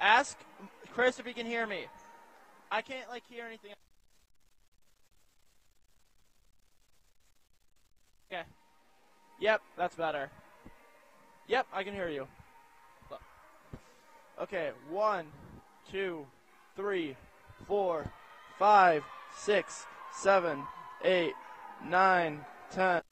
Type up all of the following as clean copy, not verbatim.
Ask Chris if he can hear me. I can't, like, hear anything. Okay. Yep, that's better. Yep, I can hear you. Okay, 1, 2, 3, 4, 5, 6, 7, 8, 9, 10.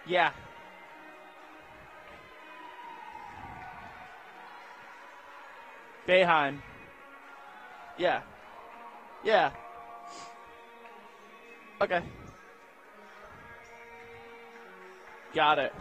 Yeah. Bayheim. Yeah. Yeah. Okay. Got it.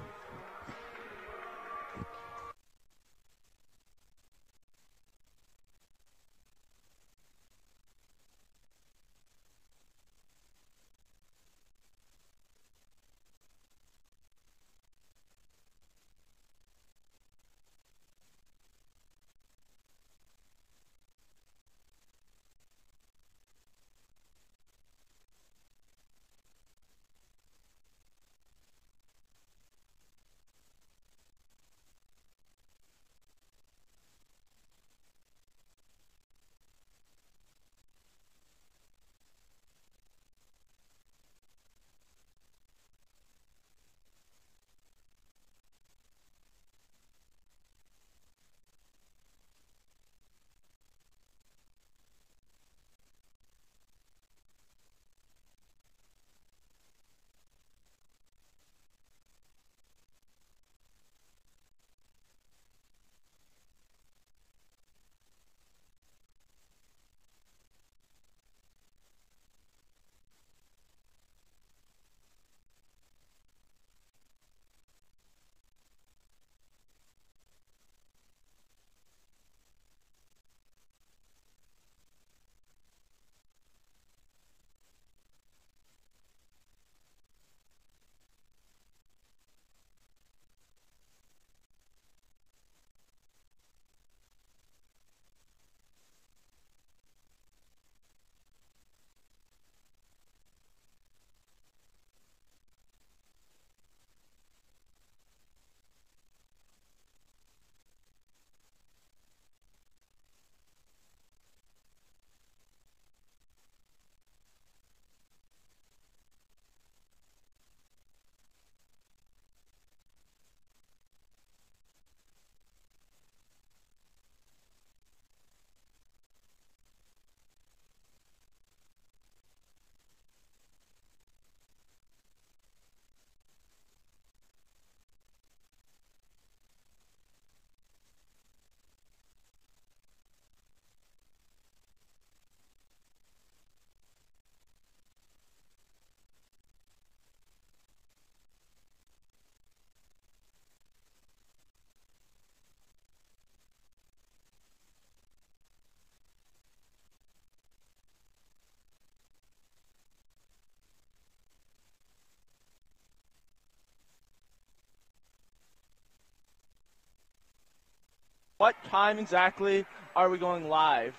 What time exactly are we going live?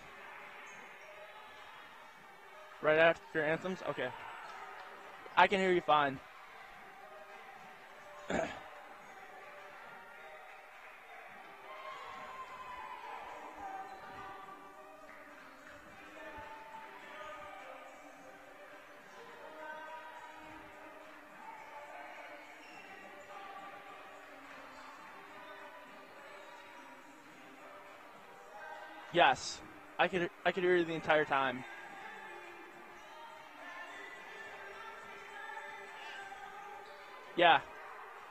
Right after anthems? Okay. I can hear you fine. Yes. I could hear you the entire time. Yeah.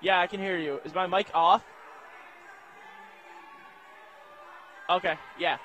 Yeah, I can hear you. Is my mic off? Okay, yeah.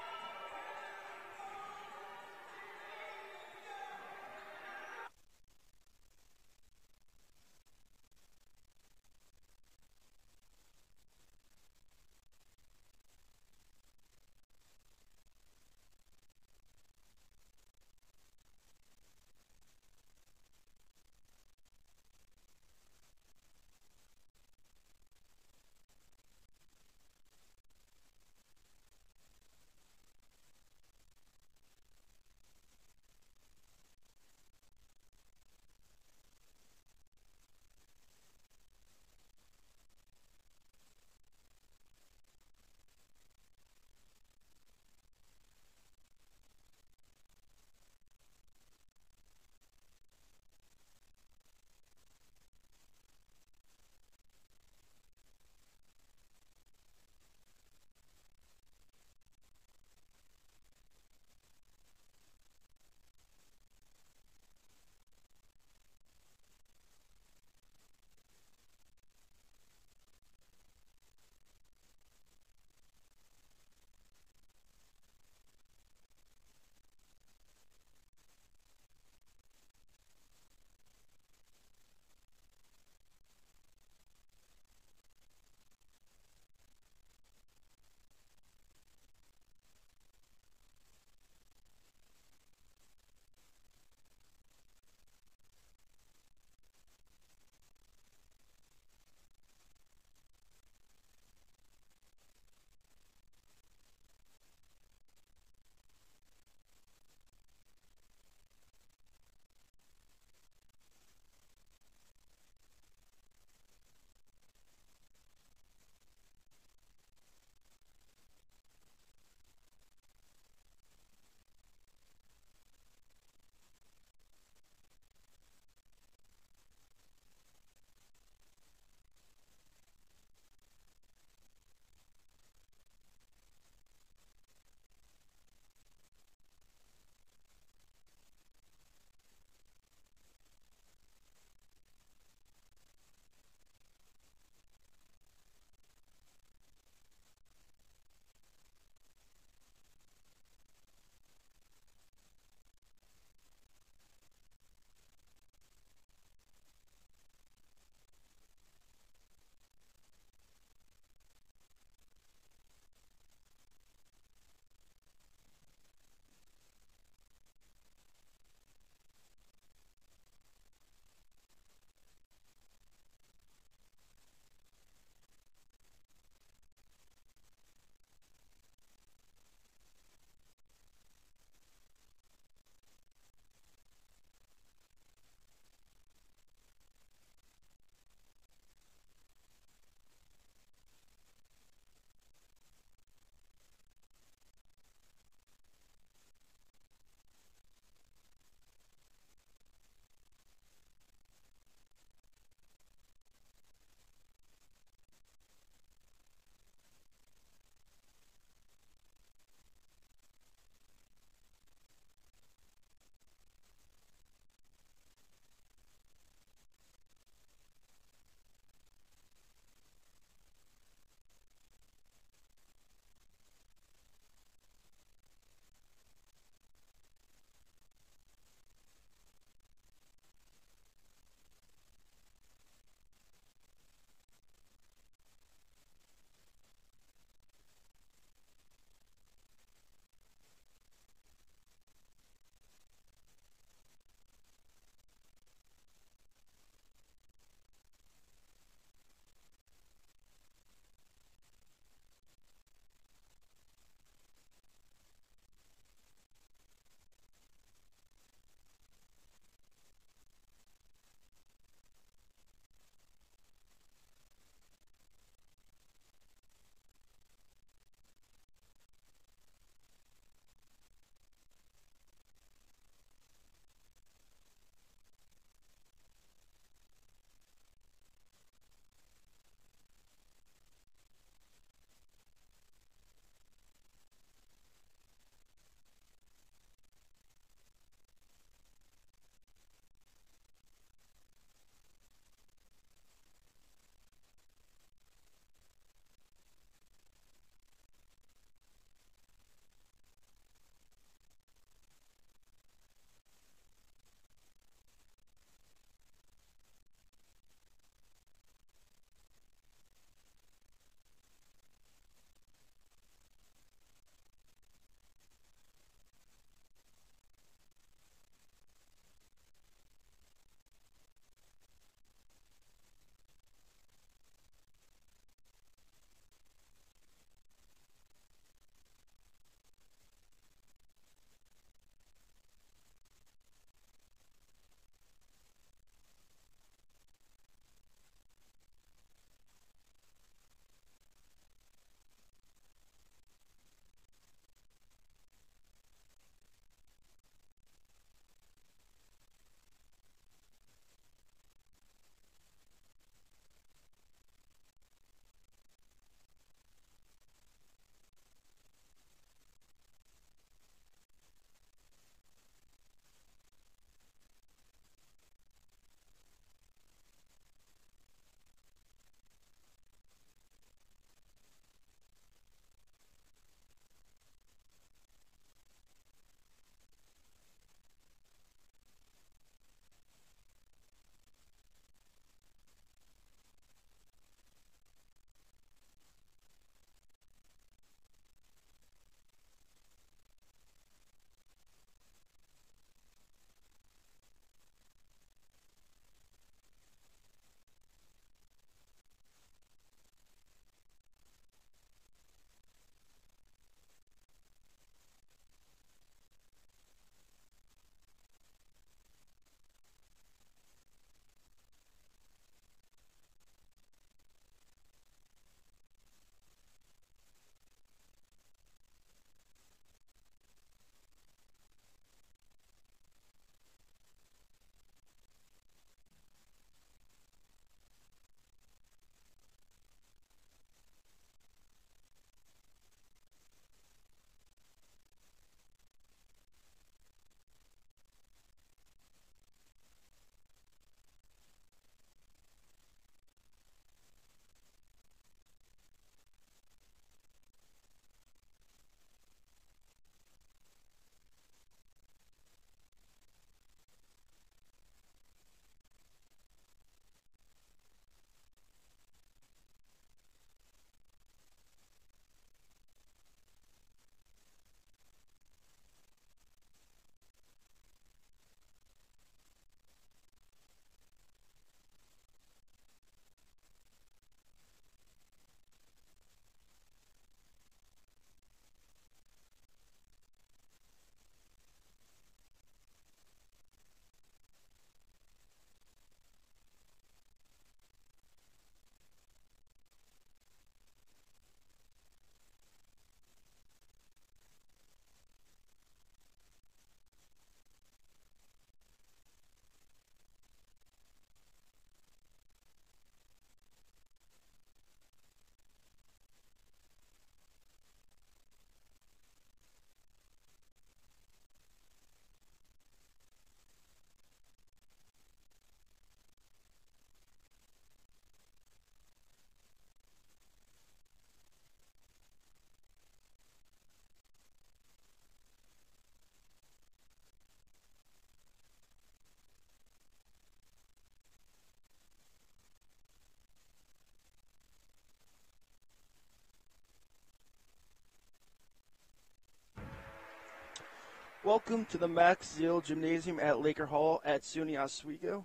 Welcome to the Max Zill Gymnasium at Laker Hall at SUNY Oswego.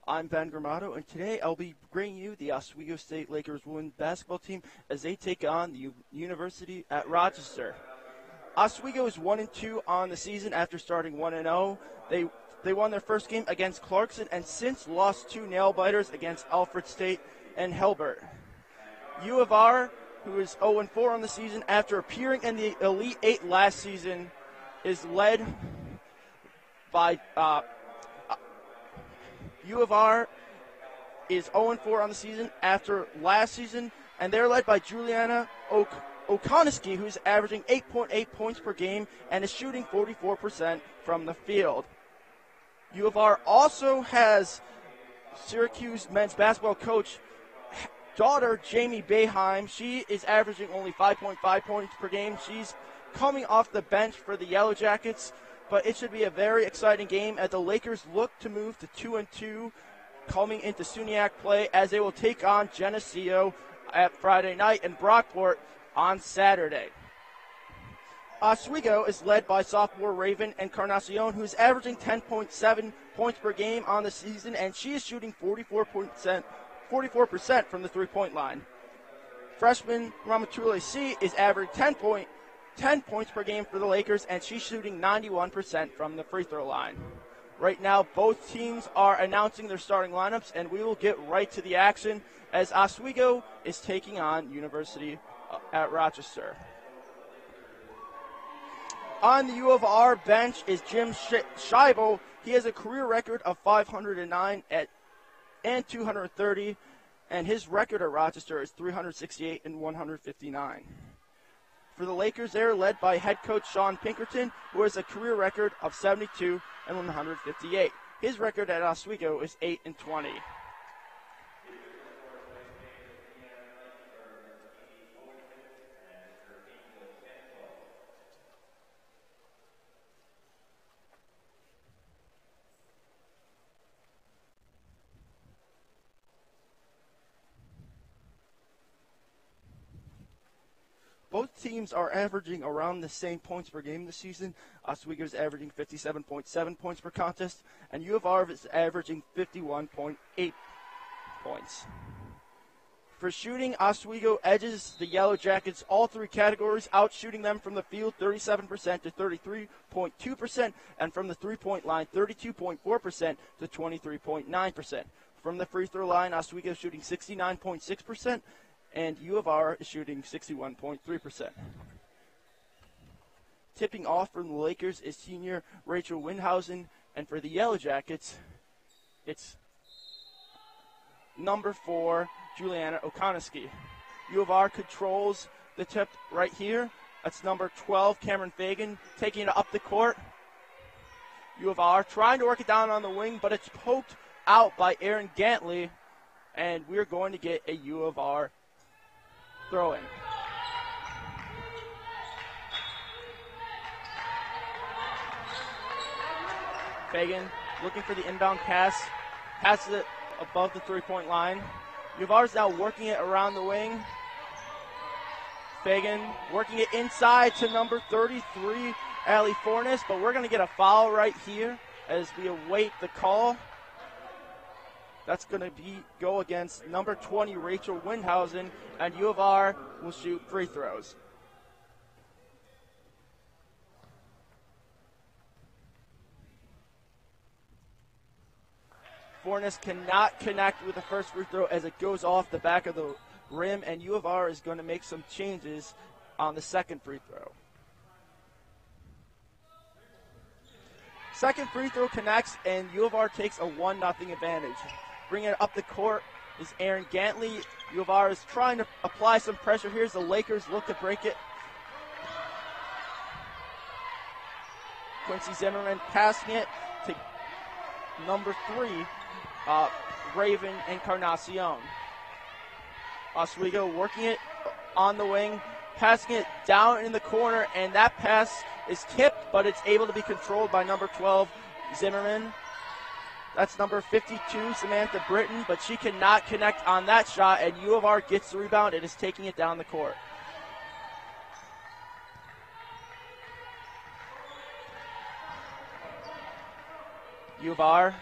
I'm Ben Gramato, and today I'll be bringing you the Oswego State Lakers women's basketball team as they take on the University at Rochester. Oswego is 1-2 on the season after starting 1-0. They won their first game against Clarkson and since lost 2 nail-biters against Alfred State and Hilbert. U of R, who is 0-4 on the season after appearing in the Elite Eight last season, is led by U of R is 0-4 on the season after last season, and they're led by Juliana Okoneski, who's averaging 8.8 points per game and is shooting 44% from the field. U of R also has Syracuse men's basketball coach daughter Jamie Boeheim. She is averaging only 5.5 points per game. She's coming off the bench for the Yellow Jackets, but it should be a very exciting game as the Lakers look to move to 2-2 coming into SUNYAC play as they will take on Geneseo at Friday night and Brockport on Saturday. Oswego is led by sophomore Raven Encarnacion, who's averaging 10.7 points per game on the season, and she is shooting 44% from the three-point line. Freshman Ramatule C is averaging 10 points per game for the Lakers, and she's shooting 91% from the free throw line. Right now, both teams are announcing their starting lineups, and we will get right to the action as Oswego is taking on University at Rochester. On the U of R bench is Jim Scheibel. He has a career record of 509 and 230, and his record at Rochester is 368 and 159. For the Lakers, they are led by head coach Sean Pinkerton, who has a career record of 72 and 158. His record at Oswego is 8-20. Both teams are averaging around the same points per game this season. Oswego is averaging 57.7 points per contest, and U of R is averaging 51.8 points. For shooting, Oswego edges the Yellow Jackets all 3 categories, outshooting them from the field 37% to 33.2%, and from the three-point line 32.4% to 23.9%. From the free throw line, Oswego is shooting 69.6%, and U of R is shooting 61.3%. Tipping off from the Lakers is senior Rachel Windhausen, and for the Yellow Jackets, it's number 4, Juliana Okoneski. U of R controls the tip right here. That's number 12, Cameron Fagan, taking it up the court. U of R trying to work it down on the wing, but it's poked out by Erin Gantley, and we're going to get a U of R throw-in. Fagan looking for the inbound pass, passes it above the three-point line. U of R is now working it around the wing. Fagan working it inside to number 33, Allie Fornes, but we're going to get a foul right here as we await the call. That's going to go against number 20, Rachel Windhausen, and U of R will shoot free throws. Fornes cannot connect with the first free throw as it goes off the back of the rim, and U of R is going to make some changes on the second free throw. Second free throw connects, and U of R takes a 1-0 advantage. Bringing it up the court is Erin Gantley. U of R is trying to apply some pressure here as the Lakers look to break it. Quincy Zimmerman passing it to number 3, Raven Encarnacion. Oswego working it on the wing, passing it down in the corner, and that pass is tipped, but it's able to be controlled by number 12, Zimmerman. That's number 52, Samantha Britton, but she cannot connect on that shot, and U of R gets the rebound and is taking it down the court. U of R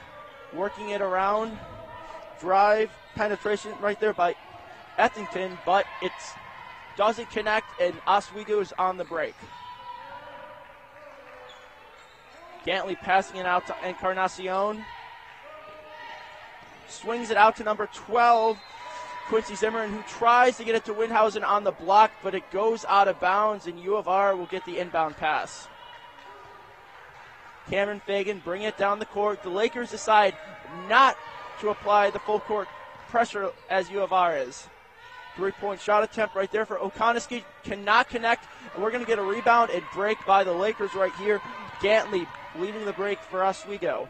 working it around. Drive penetration right there by Ethington, but it doesn't connect, and Oswego is on the break. Gantley passing it out to Encarnacion. Swings it out to number 12, Quincy Zimmerman, who tries to get it to Windhausen on the block, but it goes out of bounds, and U of R will get the inbound pass. Cameron Fagan bring it down the court. The Lakers decide not to apply the full court pressure as U of R is. 3-point shot attempt right there for O'Conneskey. Cannot connect, and we're going to get a rebound and break by the Lakers right here. Gantley leading the break for Oswego.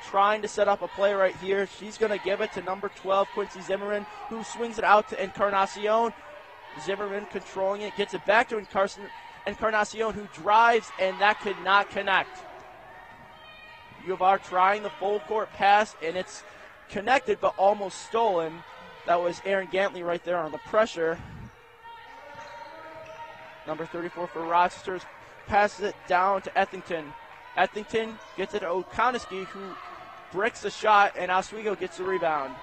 Trying to set up a play right here. She's going to give it to number 12, Quincy Zimmerman, who swings it out to Encarnacion. Zimmerman controlling it, gets it back to Encarnacion, who drives, and that could not connect. U of R trying the full court pass, and it's connected but almost stolen. That was Aaron Gantley right there on the pressure. Number 34 for Rochester passes it down to Ethington. Ethington gets it to O'Conneskey, who bricks the shot, and Oswego gets the rebound.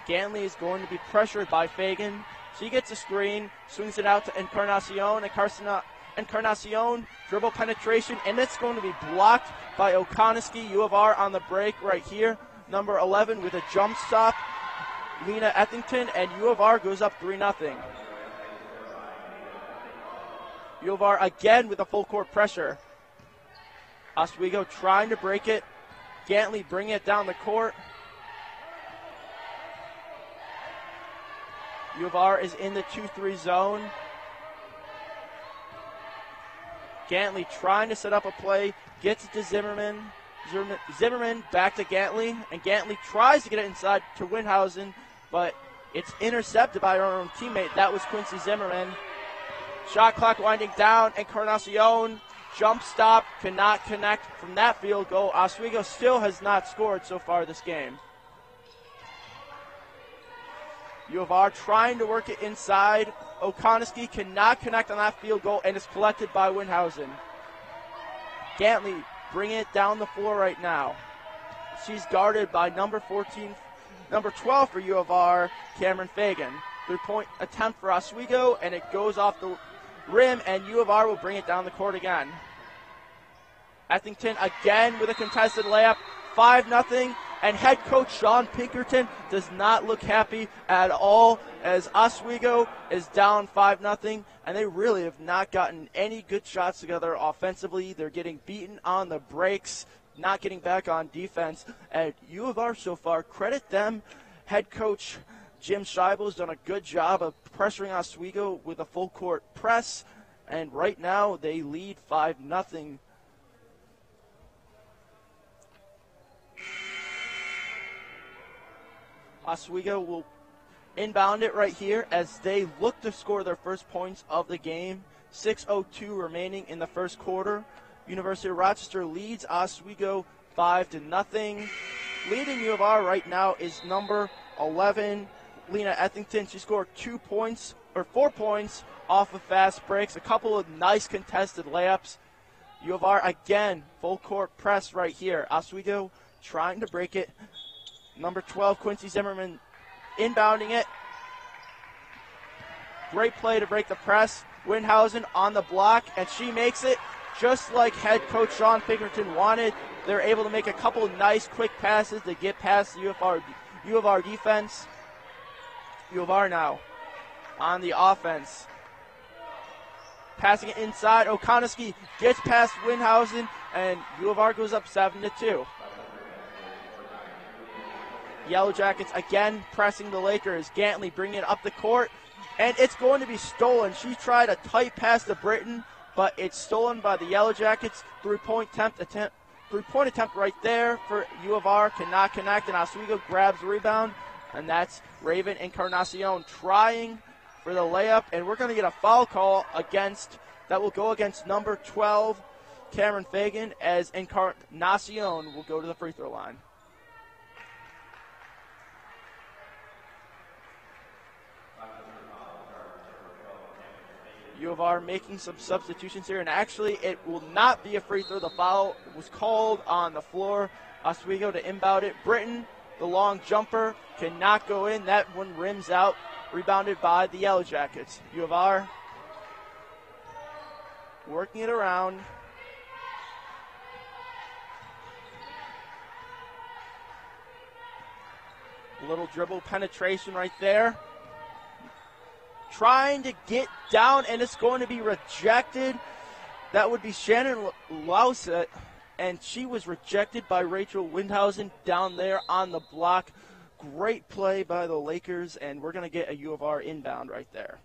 Gantley is going to be pressured by Fagan. She gets a screen, swings it out to Encarnacion. Encarnacion, dribble penetration, and it's going to be blocked by O'Conneskey. U of R on the break right here. Number 11 with a jump stop, Lena Ethington, and U of R goes up 3-0. U of R again with a full court pressure. Oswego trying to break it. Gantley bringing it down the court. U of R is in the 2-3 zone. Gantley trying to set up a play, gets it to Zimmerman. Zimmerman back to Gantley, and Gantley tries to get it inside to Windhausen, but it's intercepted by our own teammate. That was Quincy Zimmerman. Shot clock winding down. Encarnacion, jump stop, cannot connect from that field goal. Oswego still has not scored so far this game. U of R trying to work it inside. O'Conneskey cannot connect on that field goal, and it's collected by Windhausen. Gantley bringing it down the floor right now. She's guarded by number 12 for U of R, Cameron Fagan. 3-point attempt for Oswego, and it goes off the rim, and U of R will bring it down the court again. Ethington again with a contested layup, 5-0, and head coach Sean Pinkerton does not look happy at all as Oswego is down 5-0, and they really have not gotten any good shots together offensively. They're getting beaten on the breaks, not getting back on defense. And U of R so far, credit them. Head coach Jim Scheibel has done a good job of pressuring Oswego with a full court press, and right now they lead 5-0. Oswego will inbound it right here as they look to score their first points of the game. 6:02 remaining in the first quarter. University of Rochester leads Oswego 5-0. Leading U of R right now is number 11, Lena Ethington. She scored 4 points off of fast breaks, a couple of nice contested layups. U of R again, full court press right here. Oswego trying to break it. Number 12, Quincy Zimmerman, inbounding it. Great play to break the press. Windhausen on the block, and she makes it just like head coach Sean Pinkerton wanted. They're able to make a couple nice quick passes to get past the U of R defense. U of R now on the offense. Passing it inside. O'Conneskey gets past Windhausen, and U of R goes up 7-2. Yellow Jackets again pressing the Lakers. Gantley bringing it up the court, and it's going to be stolen. She tried a tight pass to Britton, but it's stolen by the Yellow Jackets. Three-point attempt right there for U of R. Cannot connect, and Oswego grabs the rebound, and that's Raven Encarnacion trying for the layup, and we're going to get a foul call that will go against number 12, Cameron Fagan, as Encarnacion will go to the free throw line. U of R making some substitutions here, and actually it will not be a free throw. The foul was called on the floor. Oswego to inbound it. Britton, the long jumper, cannot go in. That one rims out, rebounded by the Yellow Jackets. U of R working it around. A little dribble penetration right there. Trying to get down, and it's going to be rejected. That would be Shannon Lausett, and she was rejected by Rachel Windhausen down there on the block. Great play by the Lakers, and we're going to get a U of R inbound right there.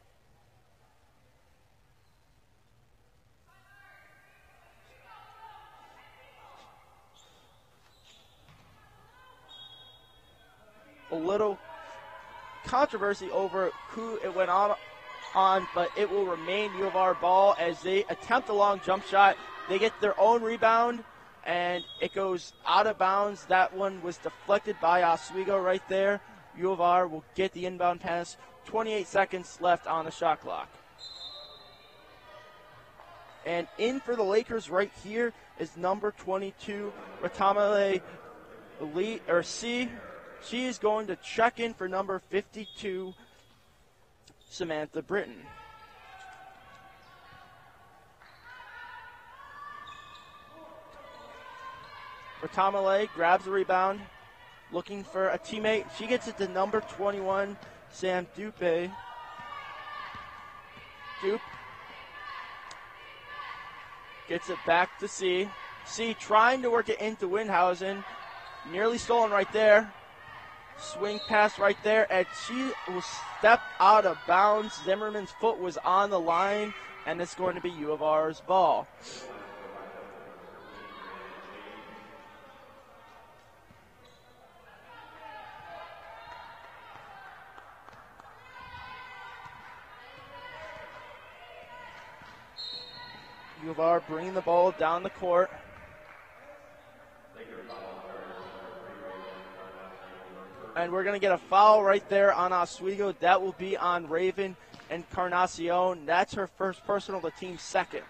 A little controversy over who it went on, but it will remain U of R ball as they attempt a long jump shot. They get their own rebound, and it goes out of bounds. That one was deflected by Oswego right there. U of R will get the inbound pass. 28 seconds left on the shot clock. And in for the Lakers right here is number 22, Ratamale C. She is going to check in for number 52, Samantha Britton. Ratamale grabs the rebound, looking for a teammate. She gets it to number 21, Sam Dupe. Dupe gets it back to C. C trying to work it into Windhausen. Nearly stolen right there. Swing pass right there, and she will step out of bounds. Zimmerman's foot was on the line, and it's going to be U of R's ball. U of R bringing the ball down the court. And we're going to get a foul right there on Oswego. That will be on Raven Encarnacion. That's her first personal, the team's second.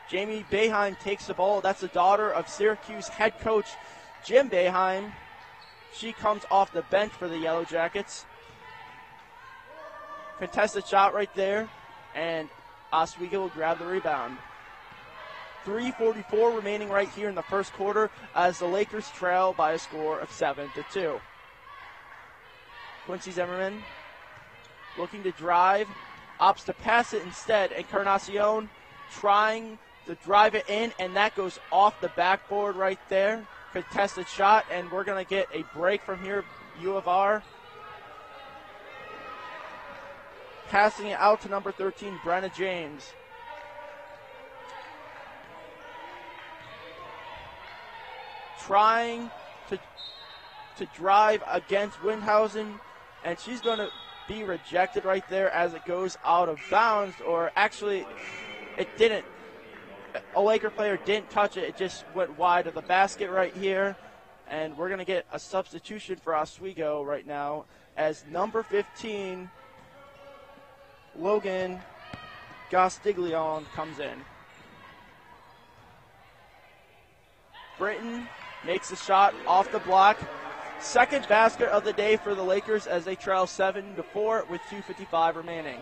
Jamie Boeheim takes the ball. That's the daughter of Syracuse head coach Jim Boeheim. She comes off the bench for the Yellow Jackets. Contested shot right there, and Oswego will grab the rebound. 3:44 remaining right here in the first quarter as the Lakers trail by a score of 7-2. Quincy Zimmerman looking to drive, opts to pass it instead. Encarnacion trying to drive it in, and that goes off the backboard right there. Contested shot, and we're going to get a break from here, U of R. Passing it out to number 13, Brenna James. Trying to drive against Windhausen, and she's going to be rejected right there as it goes out of bounds, or actually it didn't. A Laker player didn't touch it. It just went wide of the basket right here, and we're going to get a substitution for Oswego right now as number 15, Logan Gostiglione, comes in. Britton makes a shot off the block. Second basket of the day for the Lakers as they trail 7-4 with 2:55 remaining.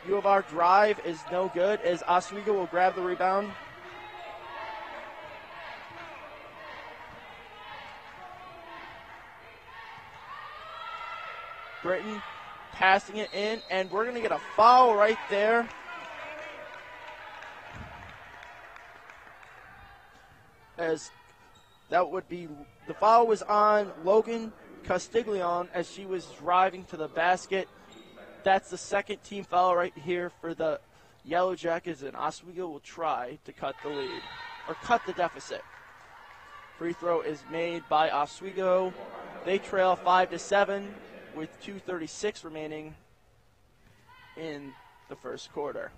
U of R drive is no good as Oswego will grab the rebound. Britton passing it in, and we're going to get a foul right there. As that would be, the foul was on Logan Castiglione as she was driving to the basket. That's the second team foul right here for the Yellow Jackets, and Oswego will try to cut the lead, or cut the deficit. Free throw is made by Oswego. They trail 5-7 with 2:36 remaining in the first quarter.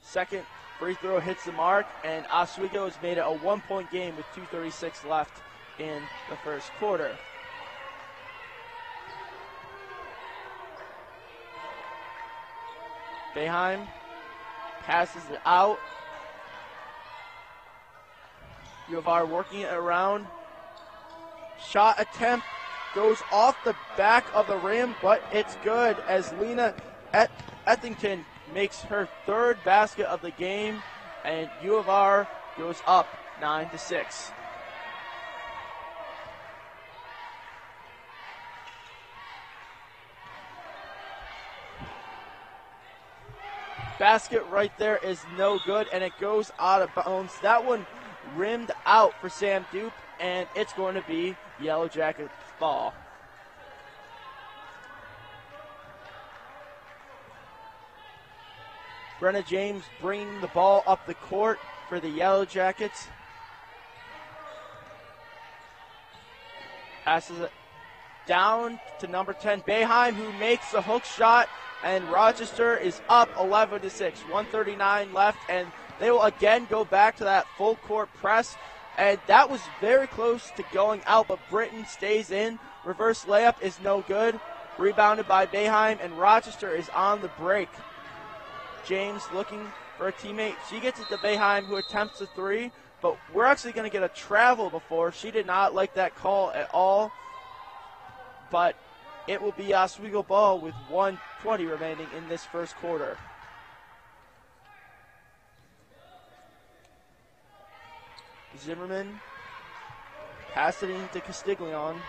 Second Free throw hits the mark, and Oswego has made it a 1-point game with 2:36 left in the first quarter. Boeheim passes it out. U of R working it around. Shot attempt goes off the back of the rim, but it's good as Lena Ethington makes her third basket of the game, and U of R goes up 9-6. Basket right there is no good, and it goes out of bounds. That one rimmed out for Sam Dupe, and it's going to be Yellow Jackets ball. Brenna James bringing the ball up the court for the Yellow Jackets. Passes it down to number 10, Boeheim, who makes the hook shot, and Rochester is up 11-6. 1:39 left, and they will again go back to that full court press, and that was very close to going out, but Britton stays in. Reverse layup is no good. Rebounded by Boeheim, and Rochester is on the break. James looking for a teammate. She gets it to Boeheim, who attempts a three, but we're actually going to get a travel before. She did not like that call at all, but it will be Oswego ball with 1:20 remaining in this first quarter. Zimmerman passed it into Castiglione.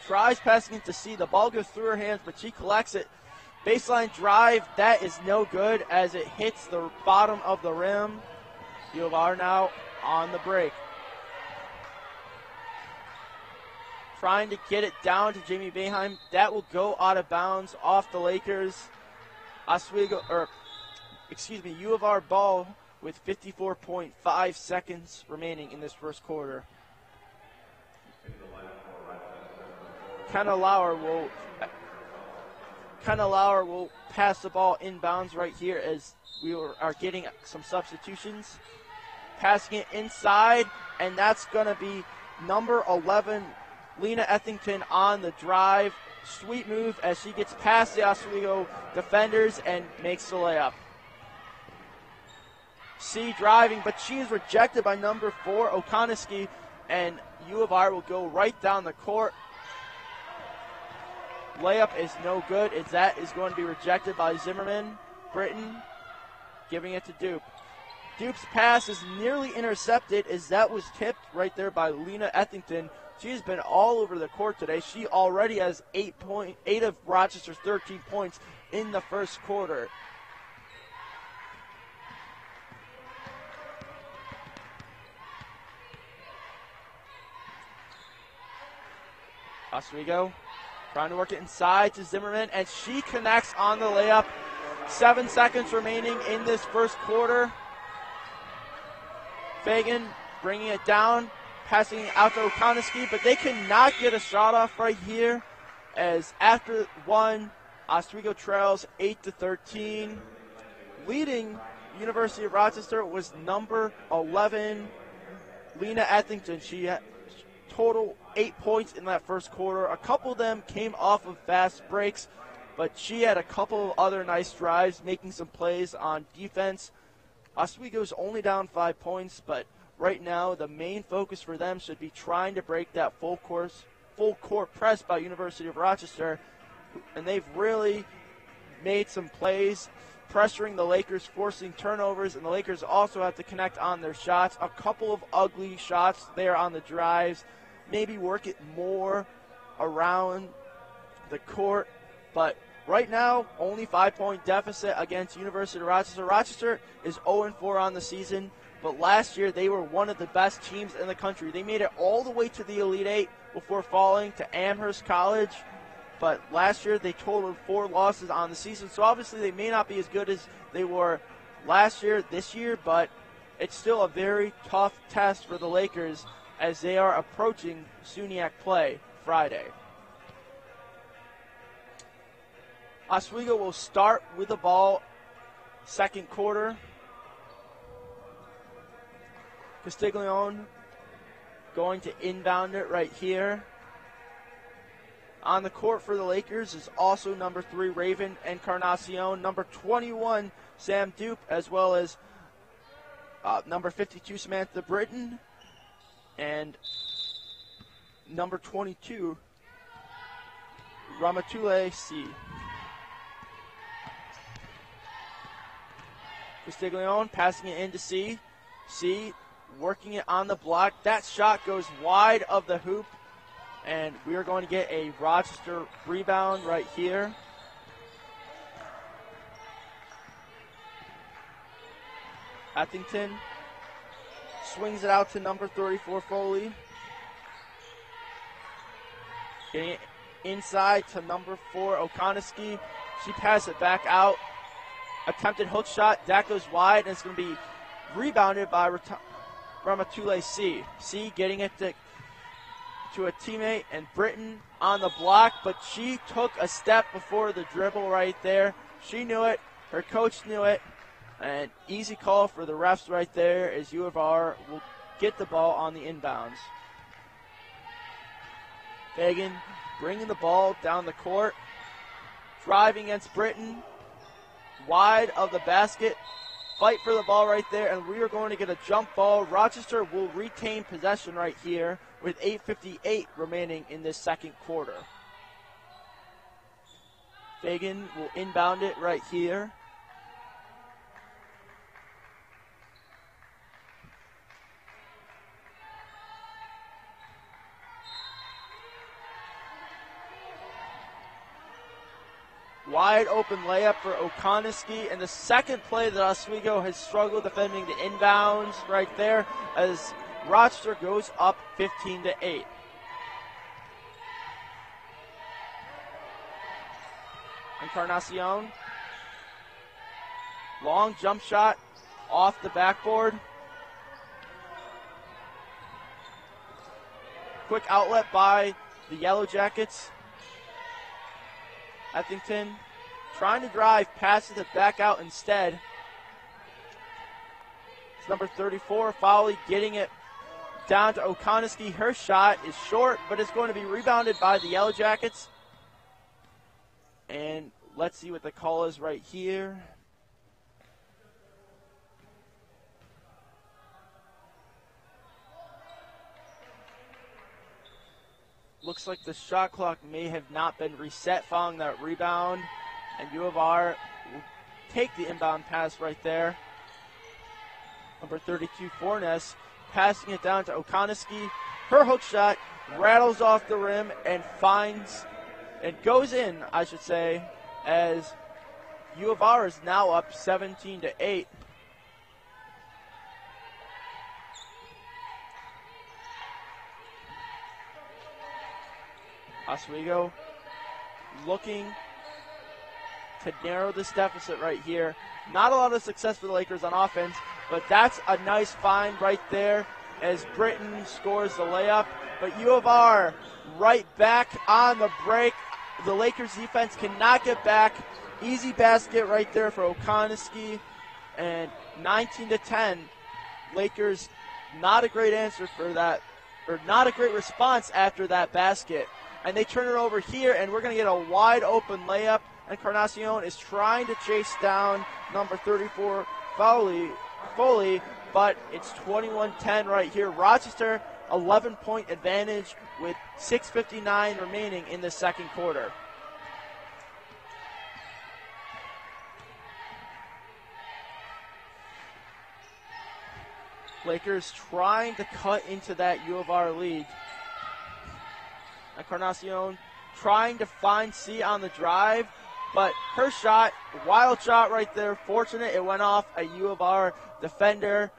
Tries passing it to C. The ball goes through her hands, but she collects it. Baseline drive, that is no good as it hits the bottom of the rim. U of R now on the break. Trying to get it down to Jamie Boeheim. That will go out of bounds off the Lakers. U of R ball with 54.5 seconds remaining in this first quarter. Kenna Lauer will pass the ball inbounds right here as we are getting some substitutions. Passing it inside, and that's going to be number 11, Lena Ethington on the drive. Sweet move as she gets past the Oswego defenders and makes the layup. C driving, but she is rejected by number 4, O'Conneskey, and U of R will go right down the court. Layup is no good as that is going to be rejected by Zimmerman. Britton giving it to Dupe. Dupe's pass is nearly intercepted as that was tipped right there by Lena Ethington. She's been all over the court today. She already has 8 of Rochester's 13 points in the first quarter. Oswego trying to work it inside to Zimmerman, and she connects on the layup. 7 seconds remaining in this first quarter. Fagan bringing it down, passing it out to O'Conneskey, but they cannot get a shot off right here as after one, Oswego trails 8-13. Leading University of Rochester was number 11, Lena Ethington. She had total 8 points in that first quarter. A couple of them came off of fast breaks, but she had a couple of other nice drives, making some plays on defense. Oswego's only down 5 points, but right now the main focus for them should be trying to break that full court press by University of Rochester, and they've really made some plays, pressuring the Lakers, forcing turnovers, and the Lakers also have to connect on their shots. A couple of ugly shots there on the drives. Maybe work it more around the court, but right now, only 5-point deficit against University of Rochester. Rochester is 0-4 on the season, but last year they were one of the best teams in the country. They made it all the way to the Elite Eight before falling to Amherst College, but last year they totaled 4 losses on the season, so obviously they may not be as good as they were last year, this year, but it's still a very tough test for the Lakers as they are approaching SUNYAC play Friday. Oswego will start with the ball, second quarter. Castiglione going to inbound it right here. On the court for the Lakers is also number 3, Raven Encarnacion, number 21, Sam Dupe, as well as number 52, Samantha Britton, and number 22, Ramatule C. Castiglione passing it into C. C working it on the block. That shot goes wide of the hoop, and we are going to get a Rochester rebound right here. Ettington swings it out to number 34, Foley. Getting it inside to number 4, O'Conneskey. She passes it back out. Attempted hook shot. That goes wide, and it's going to be rebounded by Ramatule C. C getting it to a teammate, and Britton on the block, but she took a step before the dribble right there. She knew it. Her coach knew it. And easy call for the refs right there as U of R will get the ball on the inbounds. Fagan bringing the ball down the court. Driving against Britton. Wide of the basket. Fight for the ball right there, and we are going to get a jump ball. Rochester will retain possession right here with 8:58 remaining in this second quarter. Fagan will inbound it right here. Wide open layup for O'Conneskey, and the second play that Oswego has struggled defending the inbounds right there as Rochester goes up 15-8. Encarnacion. Long jump shot off the backboard. Quick outlet by the Yellow Jackets. Ettington trying to drive, passes it back out instead. It's number 34, Fowley, getting it down to O'Conneskey. Her shot is short, but it's going to be rebounded by the Yellow Jackets. And let's see what the call is right here. Looks like the shot clock may have not been reset following that rebound. And U of R will take the inbound pass right there. Number 32, Fornes, passing it down to O'Conneskey. Her hook shot rattles off the rim and finds, and goes in, I should say, as U of R is now up 17-8. Oswego looking to narrow this deficit right here. Not a lot of success for the Lakers on offense, but that's a nice find right there as Britton scores the layup. But U of R right back on the break. The Lakers defense cannot get back. Easy basket right there for O'Conneskey. And 19-10. Lakers, not a great answer for that, or not a great response after that basket. And they turn it over here, and we're going to get a wide open layup. Encarnacion is trying to chase down number 34, Foley, but it's 21-10 right here. Rochester, 11-point advantage with 6:59 remaining in the second quarter. Lakers trying to cut into that U of R lead. Encarnacion trying to find C on the drive, but her shot, wild shot right there, fortunate it went off a U of R defender.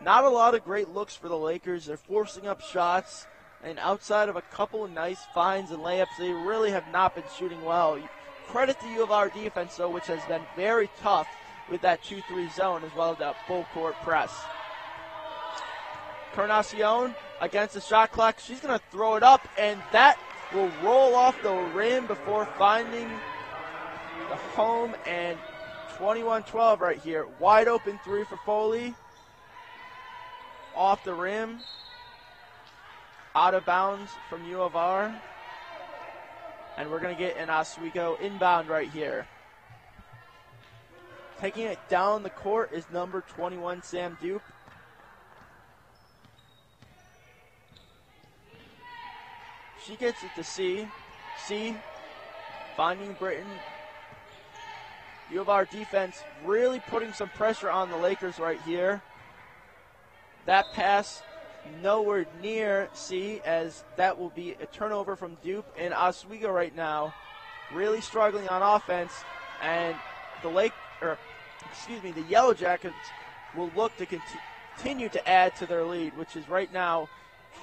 Not a lot of great looks for the Lakers. They're forcing up shots, and outside of a couple of nice finds and layups, they really have not been shooting well. Credit the U of R defense, though, which has been very tough with that 2-3 zone as well as that full court press. Encarnacion against the shot clock. She's going to throw it up, and that will roll off the rim before finding the home and 21-12 right here. Wide open three for Foley. Off the rim. Out of bounds from U of R. And we're going to get an Oswego inbound right here. Taking it down the court is number 21, Sam Dupe. She gets it to C. C finding Britton. U of R defense really putting some pressure on the Lakers right here. That pass nowhere near C, as that will be a turnover from Dupe. And Oswego right now really struggling on offense, and the Yellow Jackets will look to continue to add to their lead, which is right now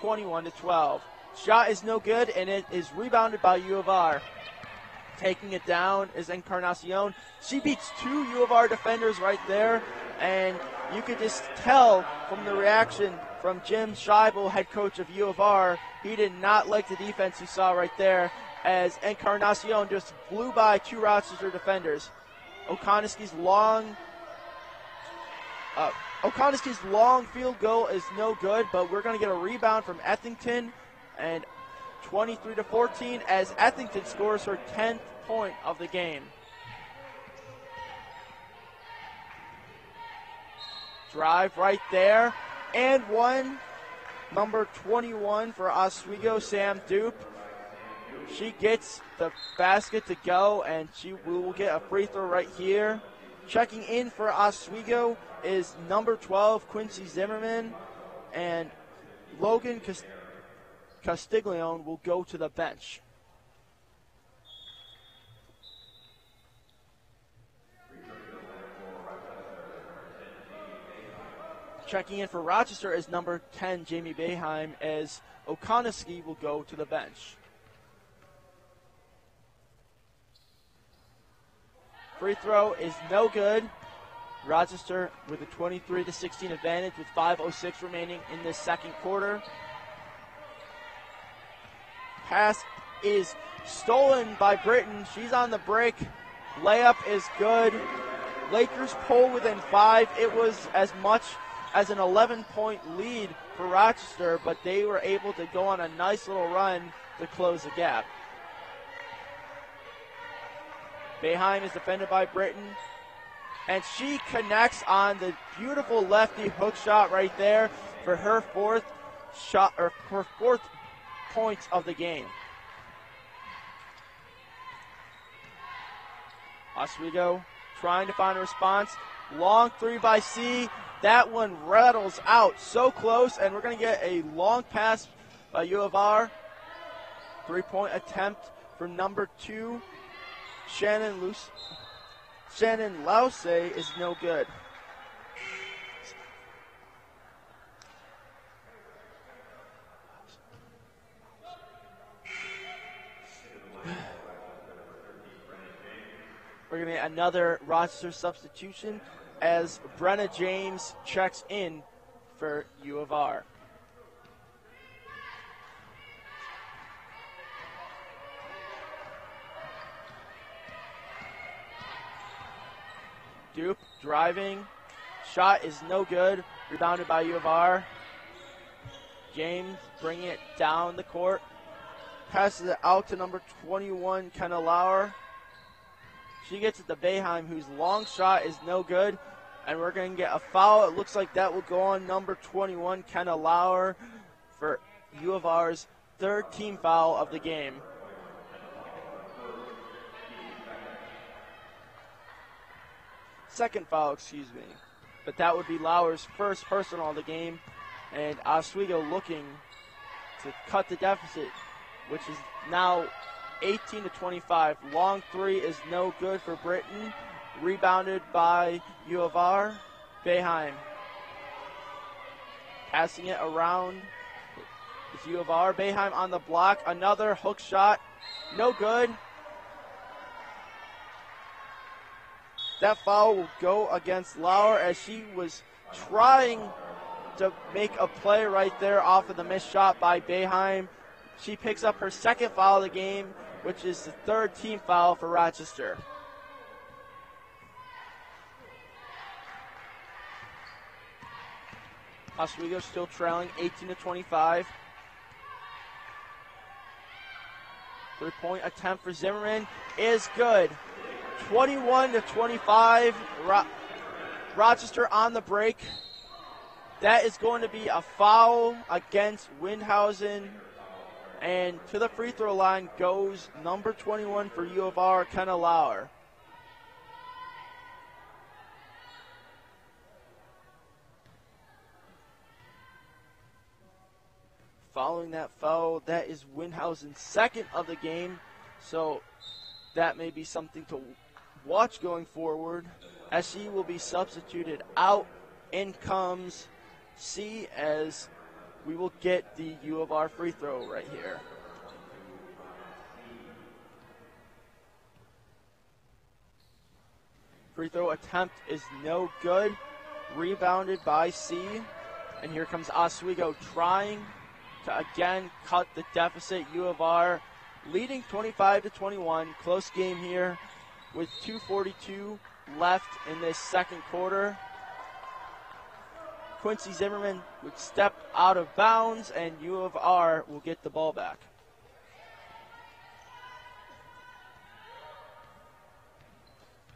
21-12. Shot is no good, and it is rebounded by U of R. Taking it down is Encarnacion. She beats two U of R defenders right there, and you could just tell from the reaction from Jim Scheibel, head coach of U of R. He did not like the defense he saw right there, as Encarnacion just blew by two Rochester defenders. O'Conneskey's long field goal is no good, but we're going to get a rebound from Ethington, and 23-14 as Ethington scores her 10th point of the game. Drive right there, and one. Number 21 for Oswego, Sam Dupe. She gets the basket to go, and we will get a free throw right here. Checking in for Oswego is number 12, Quincy Zimmerman, and Logan Castiglione will go to the bench. Checking in for Rochester is number 10, Jamie Boeheim, as O'Conneskey will go to the bench. Free throw is no good. Rochester with a 23-16 advantage with 5:06 remaining in this second quarter. Pass is stolen by Britton. She's on the break. Layup is good. Lakers pull within 5. It was as much as an 11-point lead for Rochester, but they were able to go on a nice little run to close the gap. Boeheim is defended by Britton, and she connects on the beautiful lefty hook shot right there for her fourth points of the game. Oswego trying to find a response. Long three by C. That one rattles out so close, and we're going to get a long pass by U of R. 3-point attempt from number 2. Shannon Lause is no good. We're going to get another Rochester substitution as Brenna James checks in for U of R. Dupe driving. Shot is no good. Rebounded by U of R. James bringing it down the court. Passes it out to number 21, Kenna Lauer. She gets it to Boeheim, whose long shot is no good. And we're going to get a foul. It looks like that will go on number 21, Kenna Lauer, for U of R's third team foul of the game. Second foul, excuse me. But that would be Lauer's first personal of the game. And Oswego looking to cut the deficit, which is now 18-25. Long three is no good for Britton. Rebounded by U of R. Boeheim passing it around. It's U of R. Boeheim on the block. Another hook shot. No good. That foul will go against Lauer, as she was trying to make a play right there off of the missed shot by Boeheim. She picks up her second foul of the game, which is the third team foul for Rochester. Oswego still trailing 18-25. 3-point attempt for Zimmerman is good. 21-25. Rochester on the break. That is going to be a foul against Windhausen. And to the free throw line goes number 21 for U of R, Kenna Lauer. Following that foul, that is Windhausen's second of the game. So that may be something to watch going forward. SE will be substituted out. In comes C, as we will get the U of R free throw right here. Free throw attempt is no good. Rebounded by C. And here comes Oswego trying to again cut the deficit. U of R leading 25-21. Close game here with 2:42 left in this second quarter. Quincy Zimmerman would step out of bounds, and U of R will get the ball back.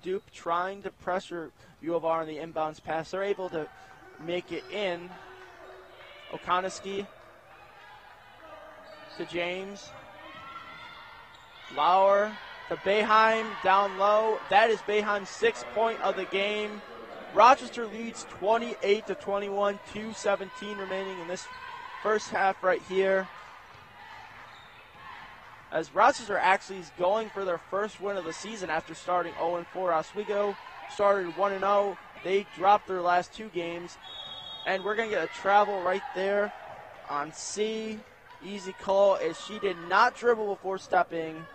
Dupe trying to pressure U of R on the inbounds pass. They're able to make it in. O'Conneskey to James. Lauer to Boeheim down low. That is Boeheim's 6th point of the game. Rochester leads 28-21, 2:17 remaining in this first half right here. As Rochester actually is going for their first win of the season after starting 0-4. Oswego started 1-0. They dropped their last 2 games. And we're going to get a travel right there on C. Easy call, as she did not dribble before stepping.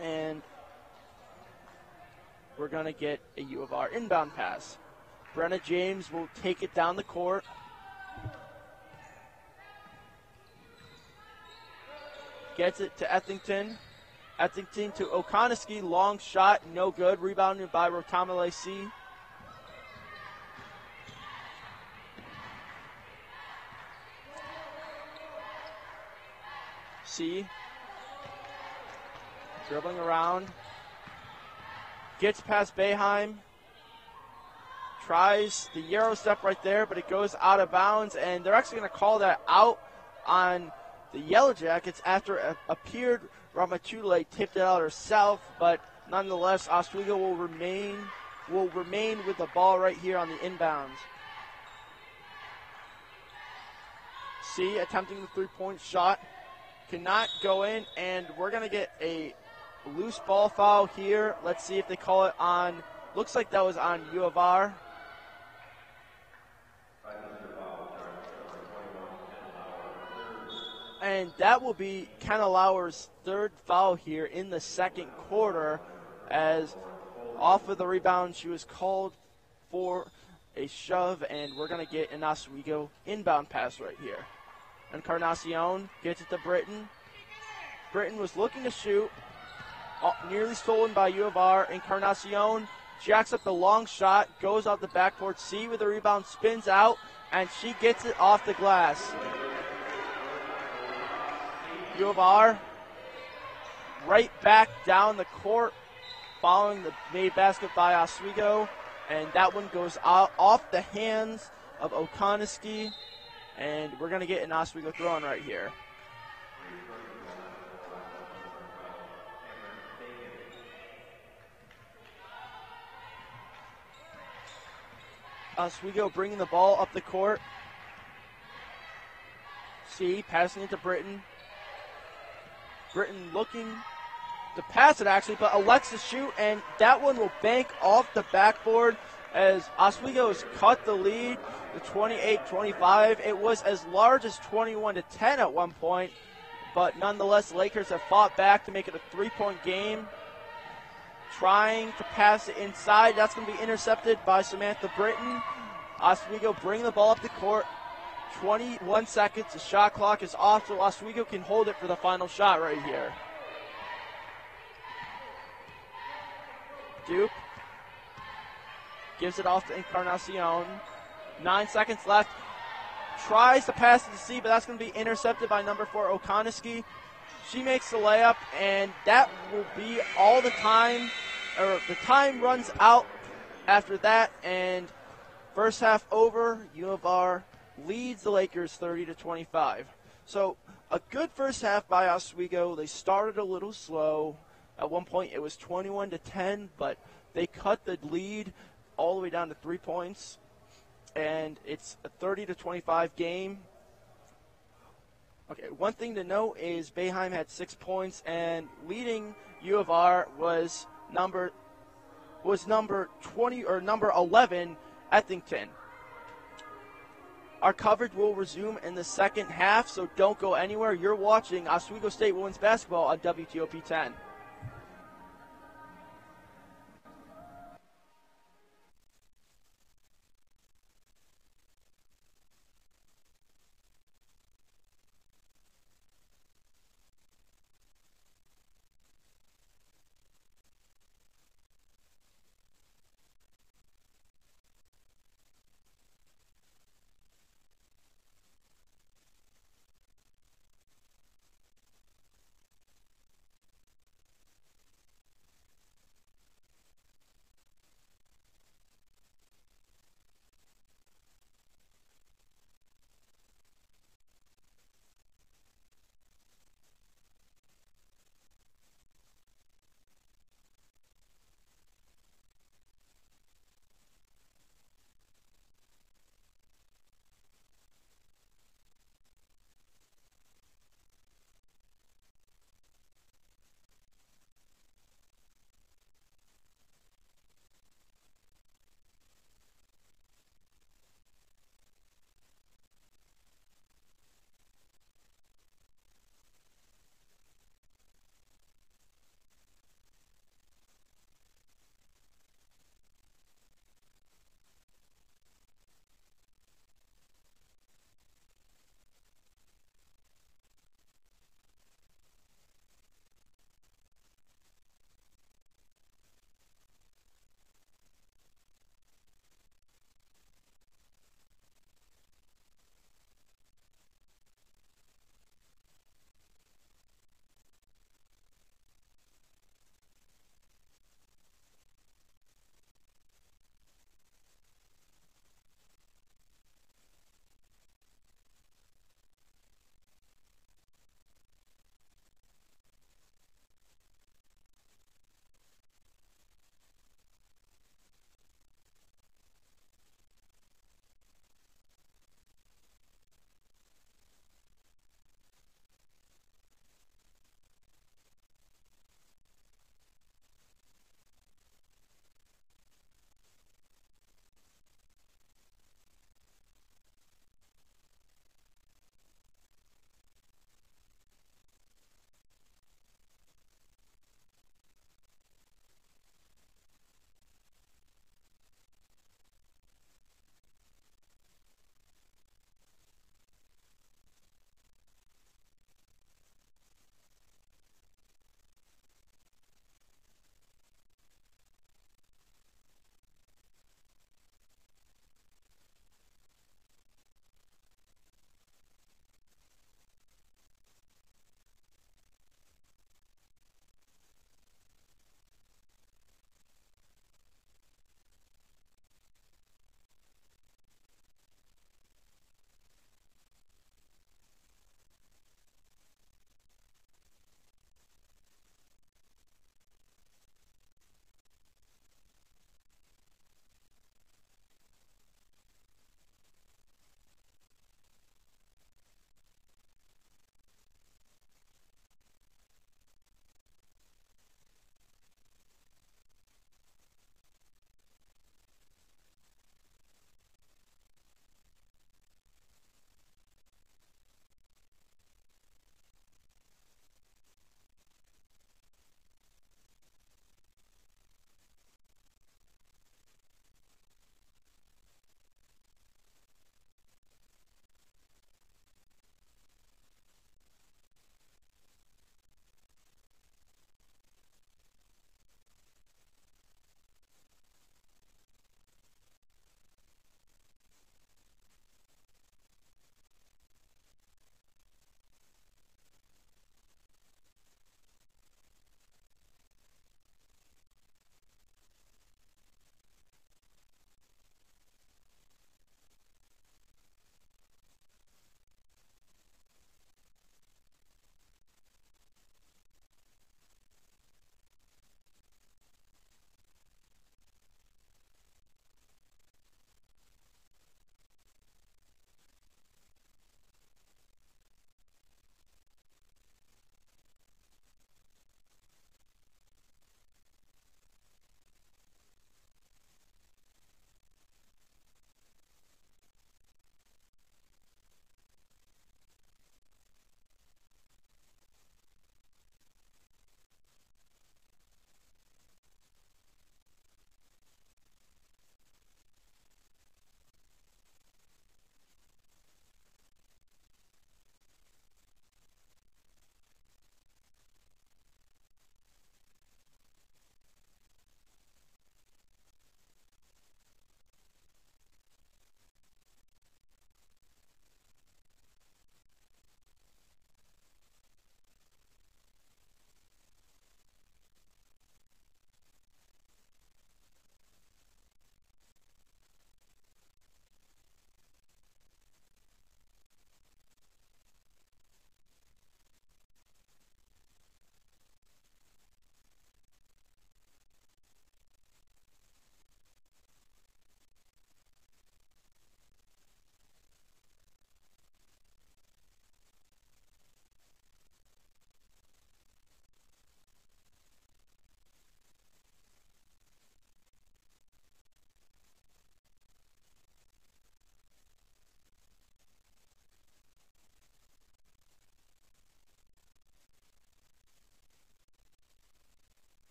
And we're going to get a U of R inbound pass. Brenna James will take it down the court. Gets it to Ethington. Ethington to O'Conneskey. Long shot, no good. Rebounded by Rotamale C. C. Dribbling around. Gets past Boeheim. Tries the Euro step right there, but it goes out of bounds, and they're actually going to call that out on the Yellow Jackets after it appeared Ramachule tipped it out herself, but nonetheless, Oswego will remain with the ball right here on the inbounds. C attempting the three-point shot. Cannot go in, and we're going to get a loose ball foul here. Let's see if they call it on. Looks like that was on U of R. And that will be Kenna Lauer's third foul here in the second quarter, as off of the rebound she was called for a shove, and we're going to get an Oswego inbound pass right here. Encarnacion gets it to Britton. Britton was looking to shoot. Nearly stolen by U of R. Encarnacion jacks up the long shot, goes out the backboard. C with the rebound, spins out, and she gets it off the glass. U of R right back down the court following the made basket by Oswego, and that one goes out off the hands of O'Conneskey, and we're going to get an Oswego throw-in right here. Oswego bringing the ball up the court. C passing it to Britton. Britton looking to pass it actually, but elects to shoot, and that one will bank off the backboard as Oswego has cut the lead to 28-25. It was as large as 21-10 at one point, but nonetheless, the Lakers have fought back to make it a three-point game. Trying to pass it inside. That's going to be intercepted by Samantha Britton. Oswego bringing the ball up the court. 21 seconds. The shot clock is off, so Oswego can hold it for the final shot right here. Duke gives it off to Encarnacion. 9 seconds left. Tries to pass it to C, but that's going to be intercepted by number 4, Okoniski. She makes the layup, and that will be all the time, or the time runs out after that, and first half over, U of R leads the Lakers 30-25. So a good first half by Oswego. They started a little slow. At one point, it was 21-10, but they cut the lead all the way down to 3 points, and it's a 30-25 game. Okay, one thing to note is Boeheim had 6 points, and leading U of R was number 20 or number 11, Ethington. Our coverage will resume in the second half, so don't go anywhere. You're watching Oswego State Women's Basketball on WTOP 10.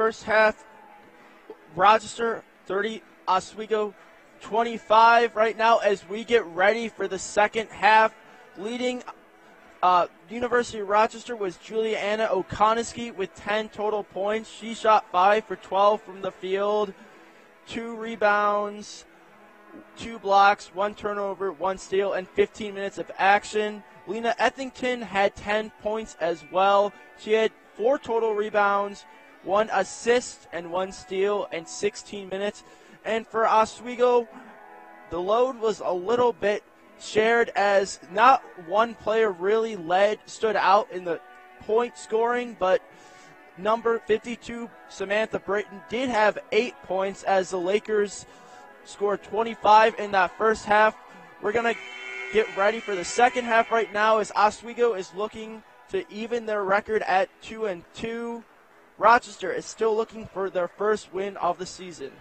first half. Rochester 30, Oswego 25 right now as we get ready for the second half. Leading University of Rochester was Juliana O'Conneskey with 10 total points. She shot 5 for 12 from the field, 2 rebounds, 2 blocks, 1 turnover, 1 steal, and 15 minutes of action. Lena Ethington had 10 points as well. She had 4 total rebounds, 1 assist, and 1 steal, and 16 minutes. And for Oswego, the load was a little bit shared as not one player really stood out in the point scoring, but number 52, Samantha Brayton, did have 8 points as the Lakers scored 25 in that first half. We're going to get ready for the second half right now as Oswego is looking to even their record at 2-2. Rochester is still looking for their first win of the season.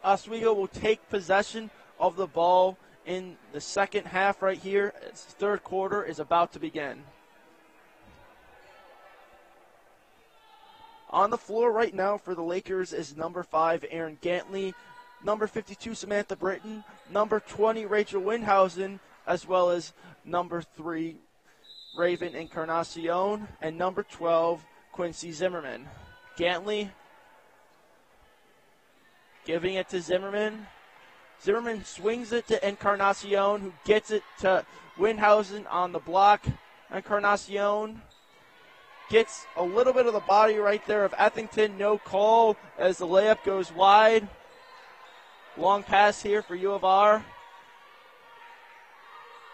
Oswego will take possession of the ball in the second half right here. Its third quarter is about to begin. On the floor right now for the Lakers is number 5, Erin Gantley, number 52, Samantha Britton, number 20, Rachel Windhausen, as well as number 3, Raven Encarnacion, and number 12, Quincy Zimmerman. Gantley giving it to Zimmerman. Zimmerman swings it to Encarnacion, who gets it to Windhausen on the block. Encarnacion gets a little bit of the body right there of Ethington. No call as the layup goes wide. Long pass here for U of R.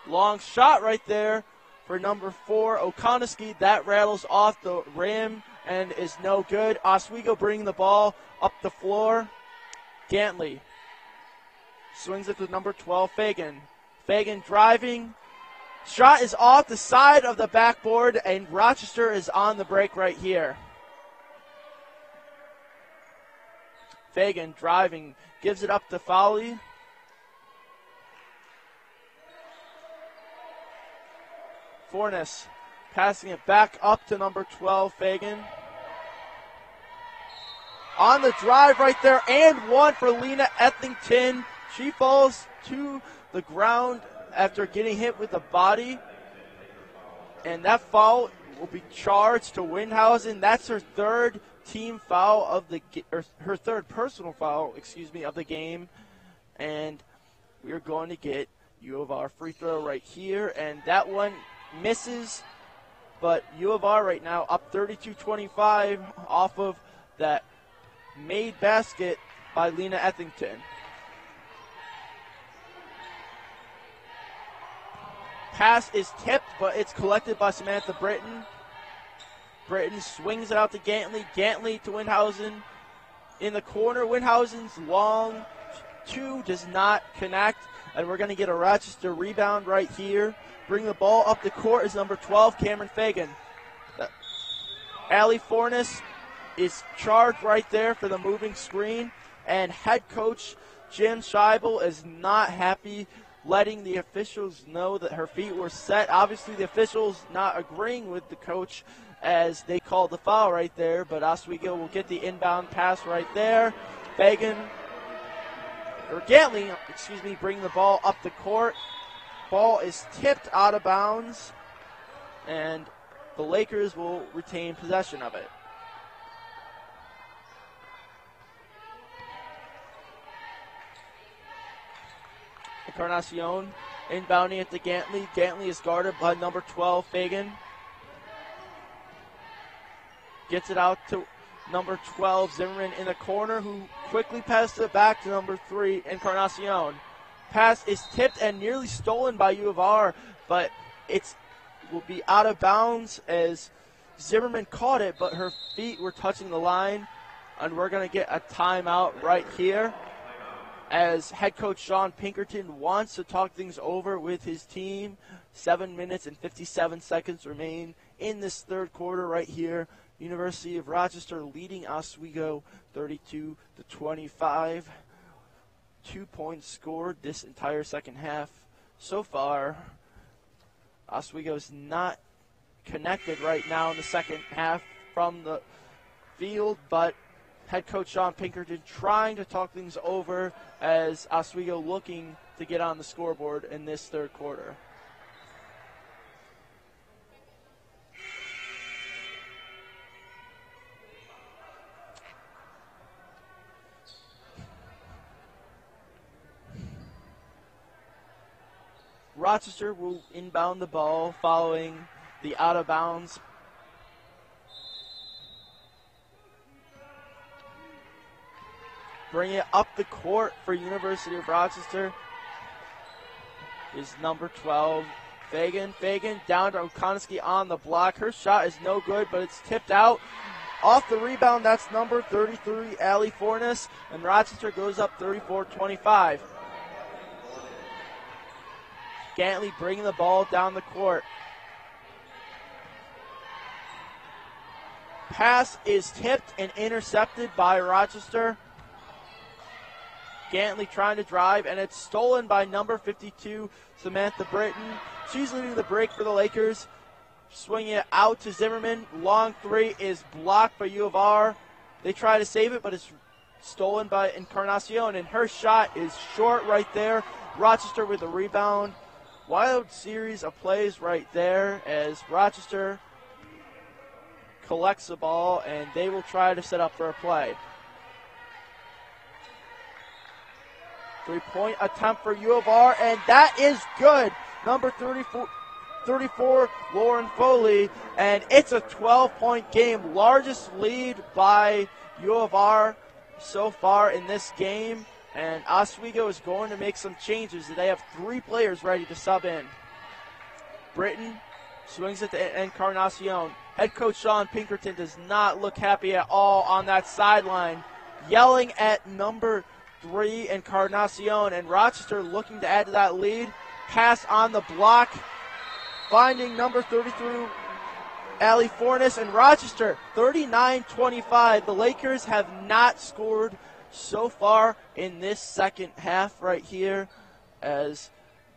Long shot right there for number 4, O'Conneskey. That rattles off the rim and is no good. Oswego bringing the ball up the floor. Gantley swings it to number 12, Fagan. Fagan driving. Shot is off the side of the backboard, and Rochester is on the break right here. Fagan driving, gives it up to Fowley. Fornes passing it back up to number 12, Fagan. On the drive right there, and 1 for Lena Ethington. She falls to the ground after getting hit with the body. And that foul will be charged to Windhausen. That's her third team foul of the her third personal foul, of the game. And we're going to get U of R free throw right here, and that one misses. But U of R right now up 32-25 off of that made basket by Lena Ethington. Pass is tipped, but it's collected by Samantha Britton. Britton swings it out to Gantley. Gantley to Windhausen. In the corner, Windhausen's long 2 does not connect, and we're going to get a Rochester rebound right here. Bring the ball up the court is number 12, Cameron Fagan. Allie Fornes is charged right there for the moving screen, and head coach Jim Scheibel is not happy letting the officials know that her feet were set. Obviously, the officials not agreeing with the coach as they called the foul right there, but Oswego will get the inbound pass right there. Gantley, bring the ball up the court. Ball is tipped out of bounds, and the Lakers will retain possession of it. Encarnacion inbounding at the Gantley. Gantley is guarded by number 12, Fagan. Gets it out to number 12, Zimmerman in the corner, who quickly passes it back to number 3, Encarnacion. Pass is tipped and nearly stolen by U of R, but it will be out of bounds as Zimmerman caught it, but her feet were touching the line, and we're going to get a timeout right here as head coach Sean Pinkerton wants to talk things over with his team. 7 minutes and 57 seconds remain in this third quarter right here. University of Rochester leading Oswego 32-25. 2 points scored this entire second half. So far, Oswego's not connected right now in the second half from the field, but head coach Sean Pinkerton trying to talk things over as Oswego looking to get on the scoreboard in this third quarter. Rochester will inbound the ball following the out of bounds. Bring it up the court for University of Rochester is number 12, Fagan. Fagan down to Okonowski on the block. Her shot is no good, but it's tipped out. Off the rebound, that's number 33, Allie Fornes, and Rochester goes up 34-25. Gantley bringing the ball down the court. Pass is tipped and intercepted by Rochester. Gantley trying to drive, and it's stolen by number 52, Samantha Britton. She's leading the break for the Lakers. Swinging it out to Zimmerman. Long three is blocked by U of R. They try to save it, but it's stolen by Encarnacion, and her shot is short right there. Rochester with the rebound. Wild series of plays right there as Rochester collects the ball, and they will try to set up for a play. Three-point attempt for U of R, and that is good. Number 34, Lauren Foley, and it's a 12-point game. Largest lead by U of R so far in this game, and Oswego is going to make some changes. They have 3 players ready to sub in. Britton swings it to Encarnacion. Head coach Sean Pinkerton does not look happy at all on that sideline, yelling at number 3 Encarnacion, and Rochester looking to add to that lead. Pass on the block, finding number 33, Allie Fornes, and Rochester 39-25. The Lakers have not scored so far in this second half right here, as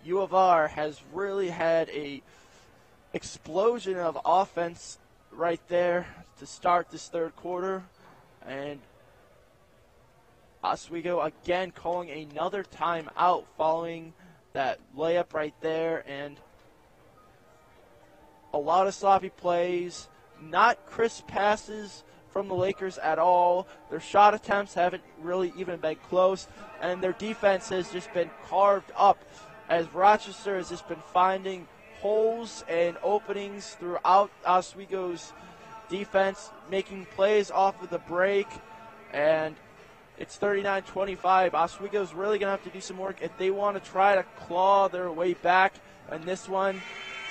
U of R has really had a explosion of offense right there to start this third quarter, and Oswego again calling another timeout following that layup right there, and a lot of sloppy plays, not crisp passes from the Lakers at all. Their shot attempts haven't really even been close, and their defense has just been carved up as Rochester has just been finding holes and openings throughout Oswego's defense, making plays off of the break, and it's 39-25. Oswego's really going to have to do some work if they want to try to claw their way back in this one.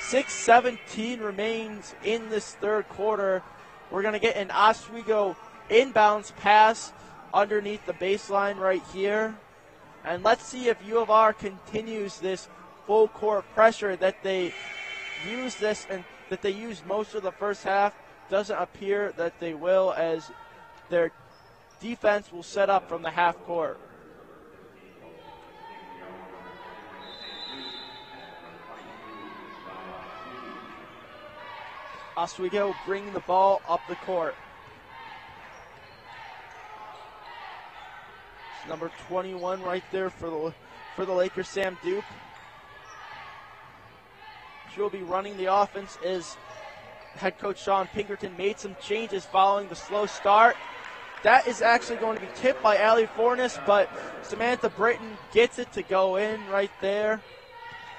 6:17 remains in this third quarter. We're going to get an Oswego inbounds pass underneath the baseline right here. And let's see if U of R continues this full court pressure that they use this and that they used most of the first half. Doesn't appear that they will, as their defense will set up from the half court. Oswego bringing the ball up the court. It's number 21 right there for the Lakers, Sam Duke. She'll be running the offense as head coach Sean Pinkerton made some changes following the slow start. That is actually going to be tipped by Allie Fornes, but Samantha Britton gets it to go in right there.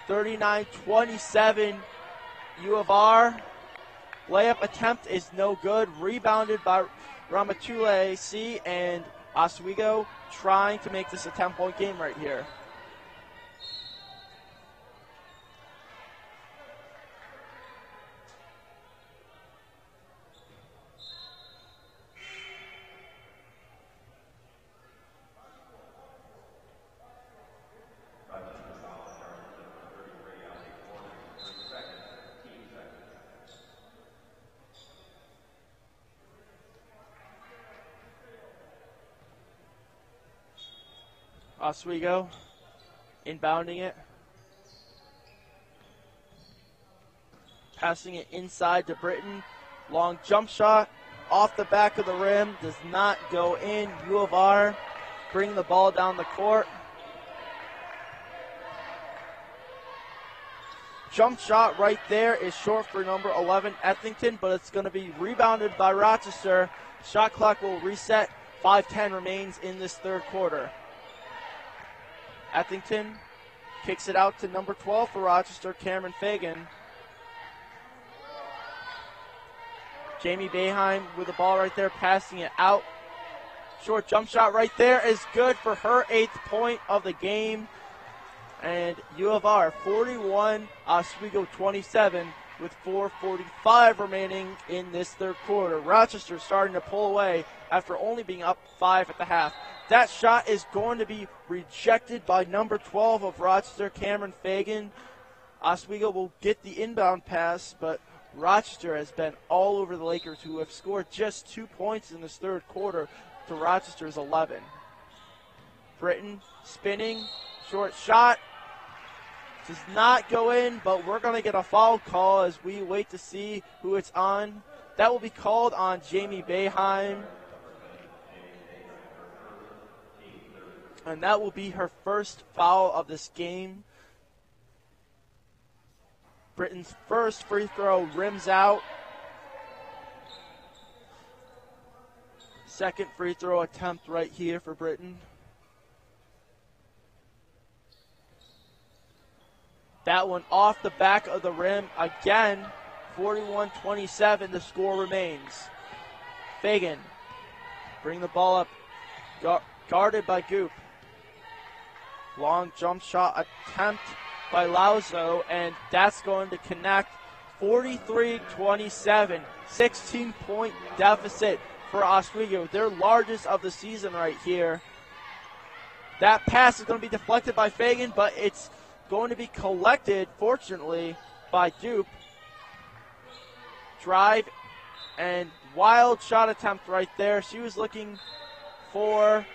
39-27 U of R. Layup attempt is no good. Rebounded by Ramatule C, and Oswego trying to make this a 10-point game right here. Oswego inbounding it. passing it inside to Britton. Long jump shot off the back of the rim, does not go in. U of R bring the ball down the court. Jump shot right there is short for number 11, Ethington, but it's going to be rebounded by Rochester. Shot clock will reset. 5:10 remains in this third quarter. Ethington kicks it out to number 12 for Rochester, Cameron Fagan. Jamie Boeheim with the ball right there, passing it out. Short jump shot right there is good for her 8th point of the game. And U of R 41, Oswego 27 with 4:45 remaining in this third quarter. Rochester starting to pull away after only being up 5 at the half. That shot is going to be rejected by number 12 of Rochester, Cameron Fagan. Oswego will get the inbound pass, but Rochester has been all over the Lakers, who have scored just 2 points in this third quarter to Rochester's 11. Britton spinning, short shot. Does not go in, but we're going to get a foul call as we wait to see who it's on. That will be called on Jamie Boeheim. And that will be her first foul of this game. Britton's first free throw rims out. Second free throw attempt right here for Britton. That one off the back of the rim. Again, 41-27, the score remains. Fagan, bring the ball up, guarded by Goop. Long jump shot attempt by Lauzo, and that's going to connect. 43-27, 16-point deficit for Oswego, their largest of the season right here. That pass is going to be deflected by Fagan, but it's going to be collected, fortunately, by Dupe. Drive and wild shot attempt right there. She was looking for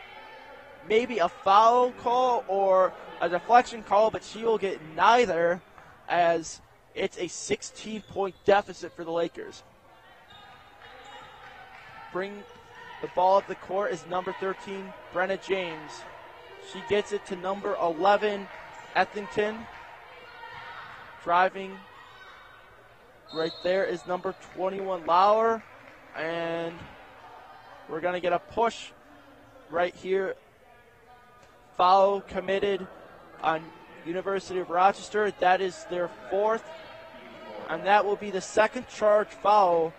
maybe a foul call or a deflection call, but she will get neither, as it's a 16-point deficit for the Lakers. Bring the ball up the court is number 13, Brenna James. She gets it to number 11, Ethington. Driving right there is number 21, Lauer. And we're going to get a push right here. Foul committed on University of Rochester. That is their 4th. And that will be the second charge foul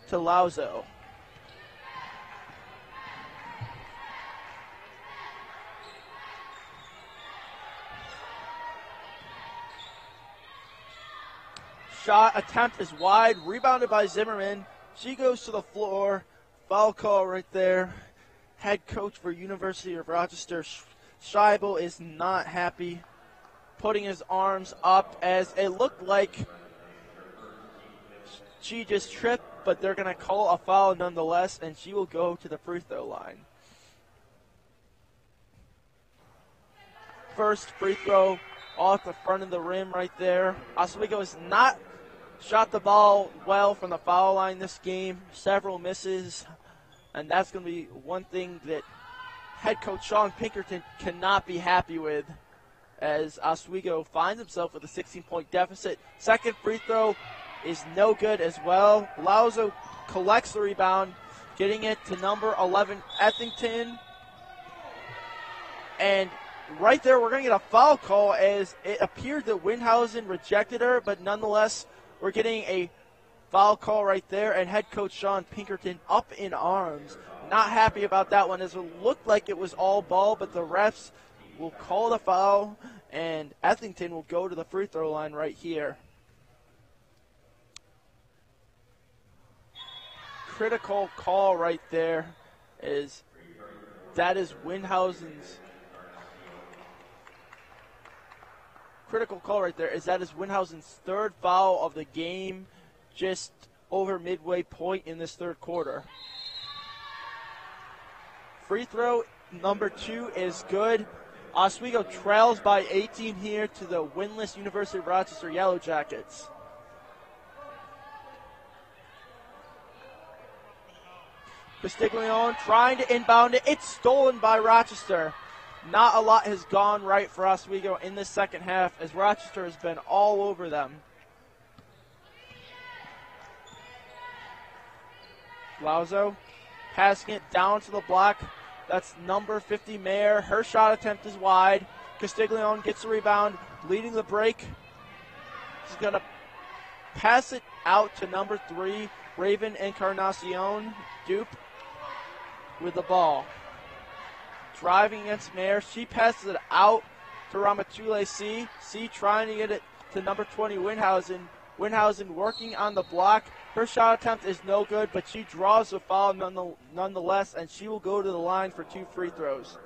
to Lauzo. Shot attempt is wide, rebounded by Zimmerman. She goes to the floor. Foul call right there. Head coach for University of Rochester, Scheibel, is not happy, putting his arms up as it looked like she just tripped, but they're going to call a foul nonetheless, and she will go to the free throw line. First free throw off the front of the rim right there. Oswego has not shot the ball well from the foul line this game. Several misses, and that's going to be one thing that head coach Sean Pinkerton cannot be happy with, as Oswego finds himself with a 16-point deficit. Second free throw is no good as well. Lauzo collects the rebound, getting it to number 11, Ethington. And right there, we're going to get a foul call, as it appeared that Windhausen rejected her, but nonetheless, we're getting a foul call right there, and head coach Sean Pinkerton up in arms. Not happy about that one, as it looked like it was all ball, but the refs will call the foul, and Ethington will go to the free throw line right here. Critical call right there, that is Windhausen's third foul of the game, just over midway point in this third quarter. Free throw number 2 is good. Oswego trails by 18 here to the winless University of Rochester Yellow Jackets. Castiglione trying to inbound it. It's stolen by Rochester. Not a lot has gone right for Oswego in this second half as Rochester has been all over them. Lauzo passing it down to the block. That's number 50, Mayer. Her shot attempt is wide. Castiglione gets the rebound, leading the break. She's going to pass it out to number 3, Raven Encarnacion. Dupe with the ball. Driving against Mayer. She passes it out to Ramatule C. C trying to get it to number 20, Winhausen. Winhausen working on the block. Her shot attempt is no good, but she draws the foul nonetheless, and she will go to the line for 2 free throws.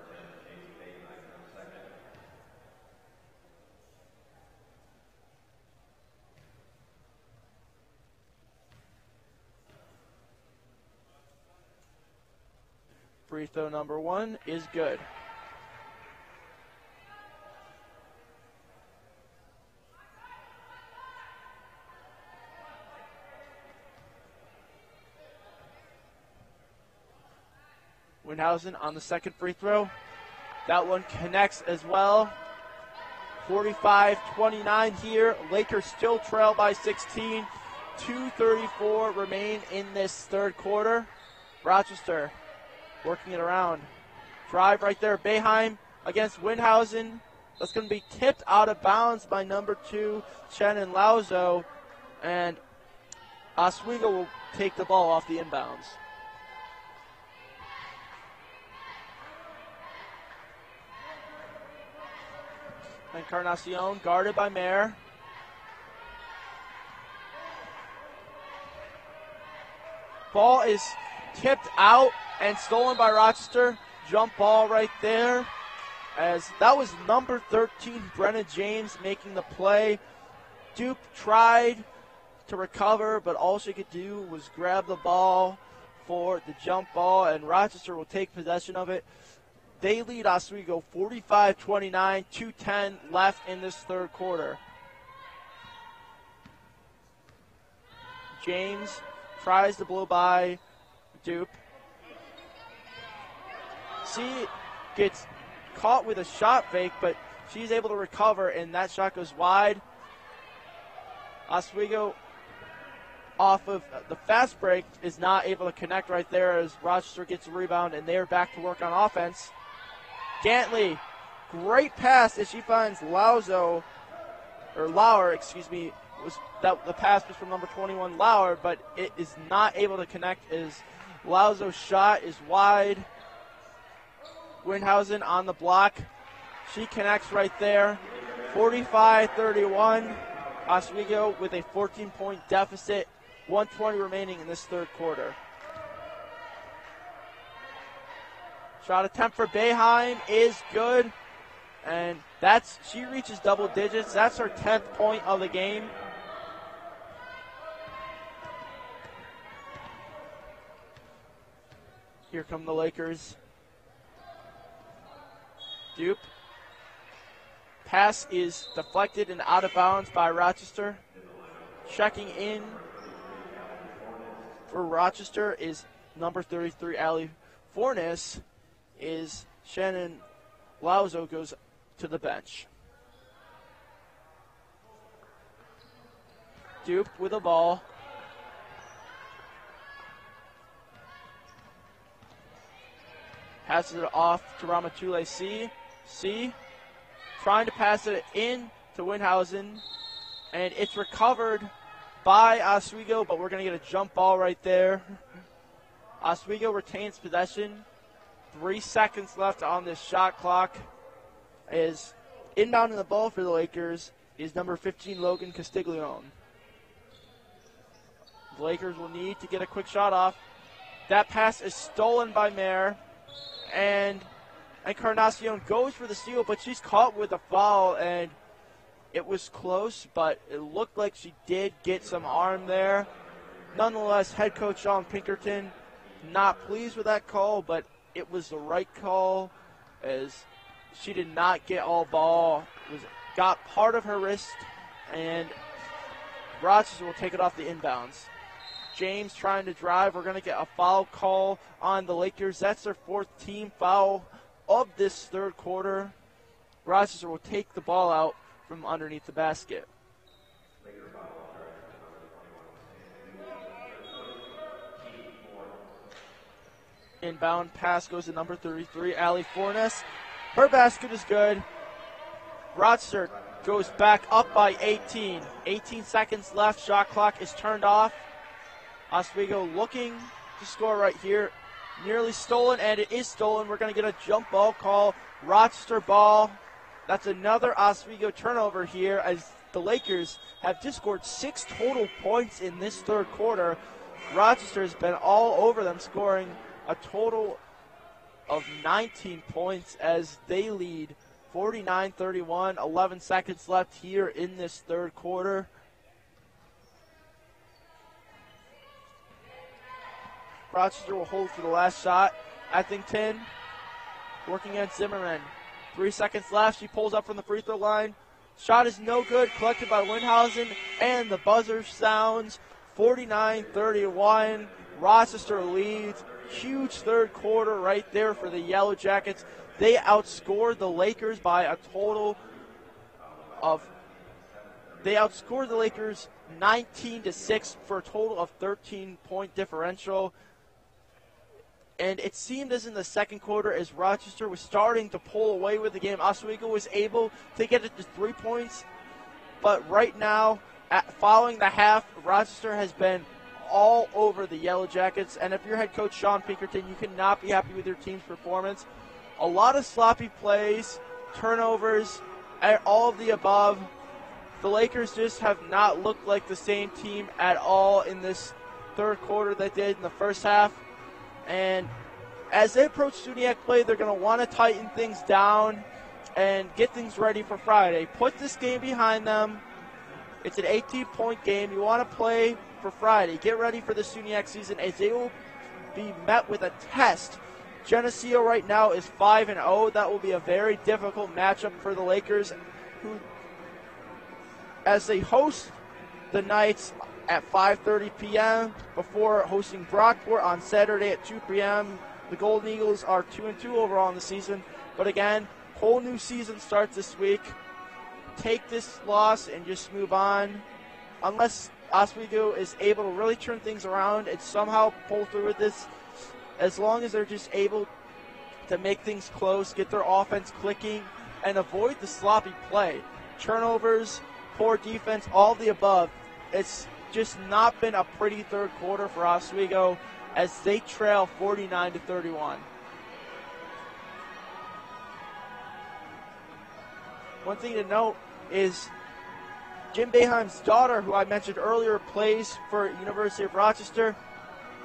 Free throw number 1 is good. Winhausen on the second free throw. That one connects as well. 45-29 here. Lakers still trail by 16. 2:34 remain in this third quarter. Rochester working it around. Drive right there. Boeheim against Winhausen. That's going to be tipped out of bounds by number 2, Shannon Lauzo. And Oswego will take the ball off the inbounds. Encarnacion guarded by Mayer. Ball is tipped out and stolen by Rochester. Jump ball right there. As that was number 13, Brenna James, making the play. Duke tried to recover, but all she could do was grab the ball for the jump ball, and Rochester will take possession of it. They lead Oswego 45-29, 2:10 left in this third quarter. James tries to blow by Dupe. She gets caught with a shot fake, but she's able to recover, and that shot goes wide. Oswego, off of the fast break, is not able to connect right there as Rochester gets a rebound, and they're back to work on offense. Gantley, great pass as she finds Lauer, the pass was from number 21, Lauer, but it is not able to connect as Lauzo's shot is wide. Winhausen on the block. She connects right there. 45-31. Oswego with a 14-point deficit. 1:20 remaining in this third quarter. Shot attempt for Boeheim is good. And she reaches double digits. That's her 10th point of the game. Here come the Lakers. Dupe. Pass is deflected and out of bounds by Rochester. Checking in for Rochester is number 33, Allie Fornes. Is Shannon Lauzo goes to the bench. Dupe with the ball. Passes it off to Ramatule C. C trying to pass it in to Winhausen. And it's recovered by Oswego, but we're going to get a jump ball right there. Oswego retains possession. 3 seconds left on this shot clock. Is inbounding the ball for the Lakers is number 15, Logan Castiglione. The Lakers will need to get a quick shot off. That pass is stolen by Mayer. And Encarnacion goes for the steal, but she's caught with a foul, and it was close, but it looked like she did get some arm there. Nonetheless, head coach Sean Pinkerton not pleased with that call, but it was the right call as she did not get all ball. Got part of her wrist, and Rochester will take it off the inbounds. James trying to drive. We're going to get a foul call on the Lakers. That's their 4th team foul of this third quarter. Rochester will take the ball out from underneath the basket. Inbound pass goes to number 33, Allie Fornes. Her basket is good. Rochester goes back up by 18. 18 seconds left. Shot clock is turned off. Oswego looking to score right here. Nearly stolen, and it is stolen. We're going to get a jump ball call. Rochester ball. That's another Oswego turnover here, as the Lakers have just scored 6 total points in this third quarter. Rochester has been all over them, scoring a total of 19 points as they lead 49-31. 11 seconds left here in this third quarter. Rochester will hold for the last shot. Ethington working against Zimmerman. 3 seconds left. She pulls up from the free throw line. Shot is no good. Collected by Windhausen. And the buzzer sounds. 49-31. Rochester leads. Huge third quarter right there for the Yellow Jackets. They outscored the Lakers by a total of... They outscored the Lakers 19-6 for a total of 13-point differential. And it seemed as in the second quarter, as Rochester was starting to pull away with the game, Oswego was able to get it to 3 points. But right now, following the half, Rochester has been all over the Yellow Jackets. And if you're head coach Sean Pinkerton, you cannot be happy with your team's performance. A lot of sloppy plays, turnovers, all of the above. The Lakers just have not looked like the same team at all in this third quarter they did in the first half. And as they approach SUNYAC play, they're going to want to tighten things down and get things ready for Friday. Put this game behind them. It's an 18-point game. You want to play for Friday. Get ready for the SUNYAC season, as they will be met with a test. Geneseo right now is 5-0. That will be a very difficult matchup for the Lakers, who, as they host the Knights at 5:30 p.m. before hosting Brockport on Saturday at 2 p.m. The Golden Eagles are 2-2 overall in the season. But again, whole new season starts this week. Take this loss and just move on. Unless Oswego is able to really turn things around and somehow pull through with this, as long as they're just able to make things close, get their offense clicking, and avoid the sloppy play. Turnovers, poor defense, all of the above. It's just not been a pretty third quarter for Oswego as they trail 49-31. One thing to note is Jim Boeheim's daughter, who I mentioned earlier, plays for University of Rochester.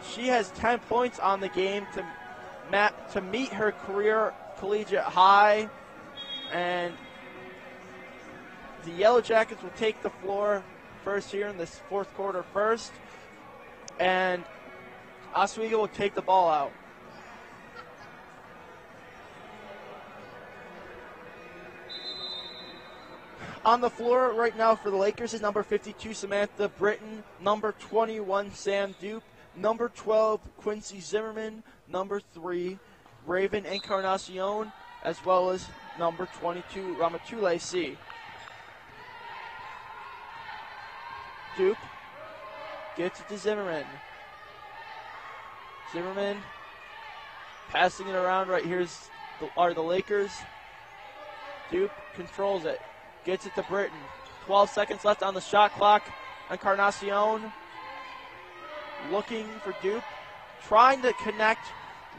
She has 10 points on the game to meet her career collegiate high, and the Yellow Jackets will take the floor first here in this fourth quarter first, and Oswego will take the ball out. On the floor right now for the Lakers is number 52, Samantha Britton, number 21, Sam Dupe, number 12, Quincy Zimmerman, number 3, Raven Encarnacion, as well as number 22, Ramatule C. Dupe gets it to Zimmerman. Zimmerman passing it around. Right here's are the Lakers. Dupe controls it. Gets it to Britton. 12 seconds left on the shot clock. Encarnacion looking for Dupe. Trying to connect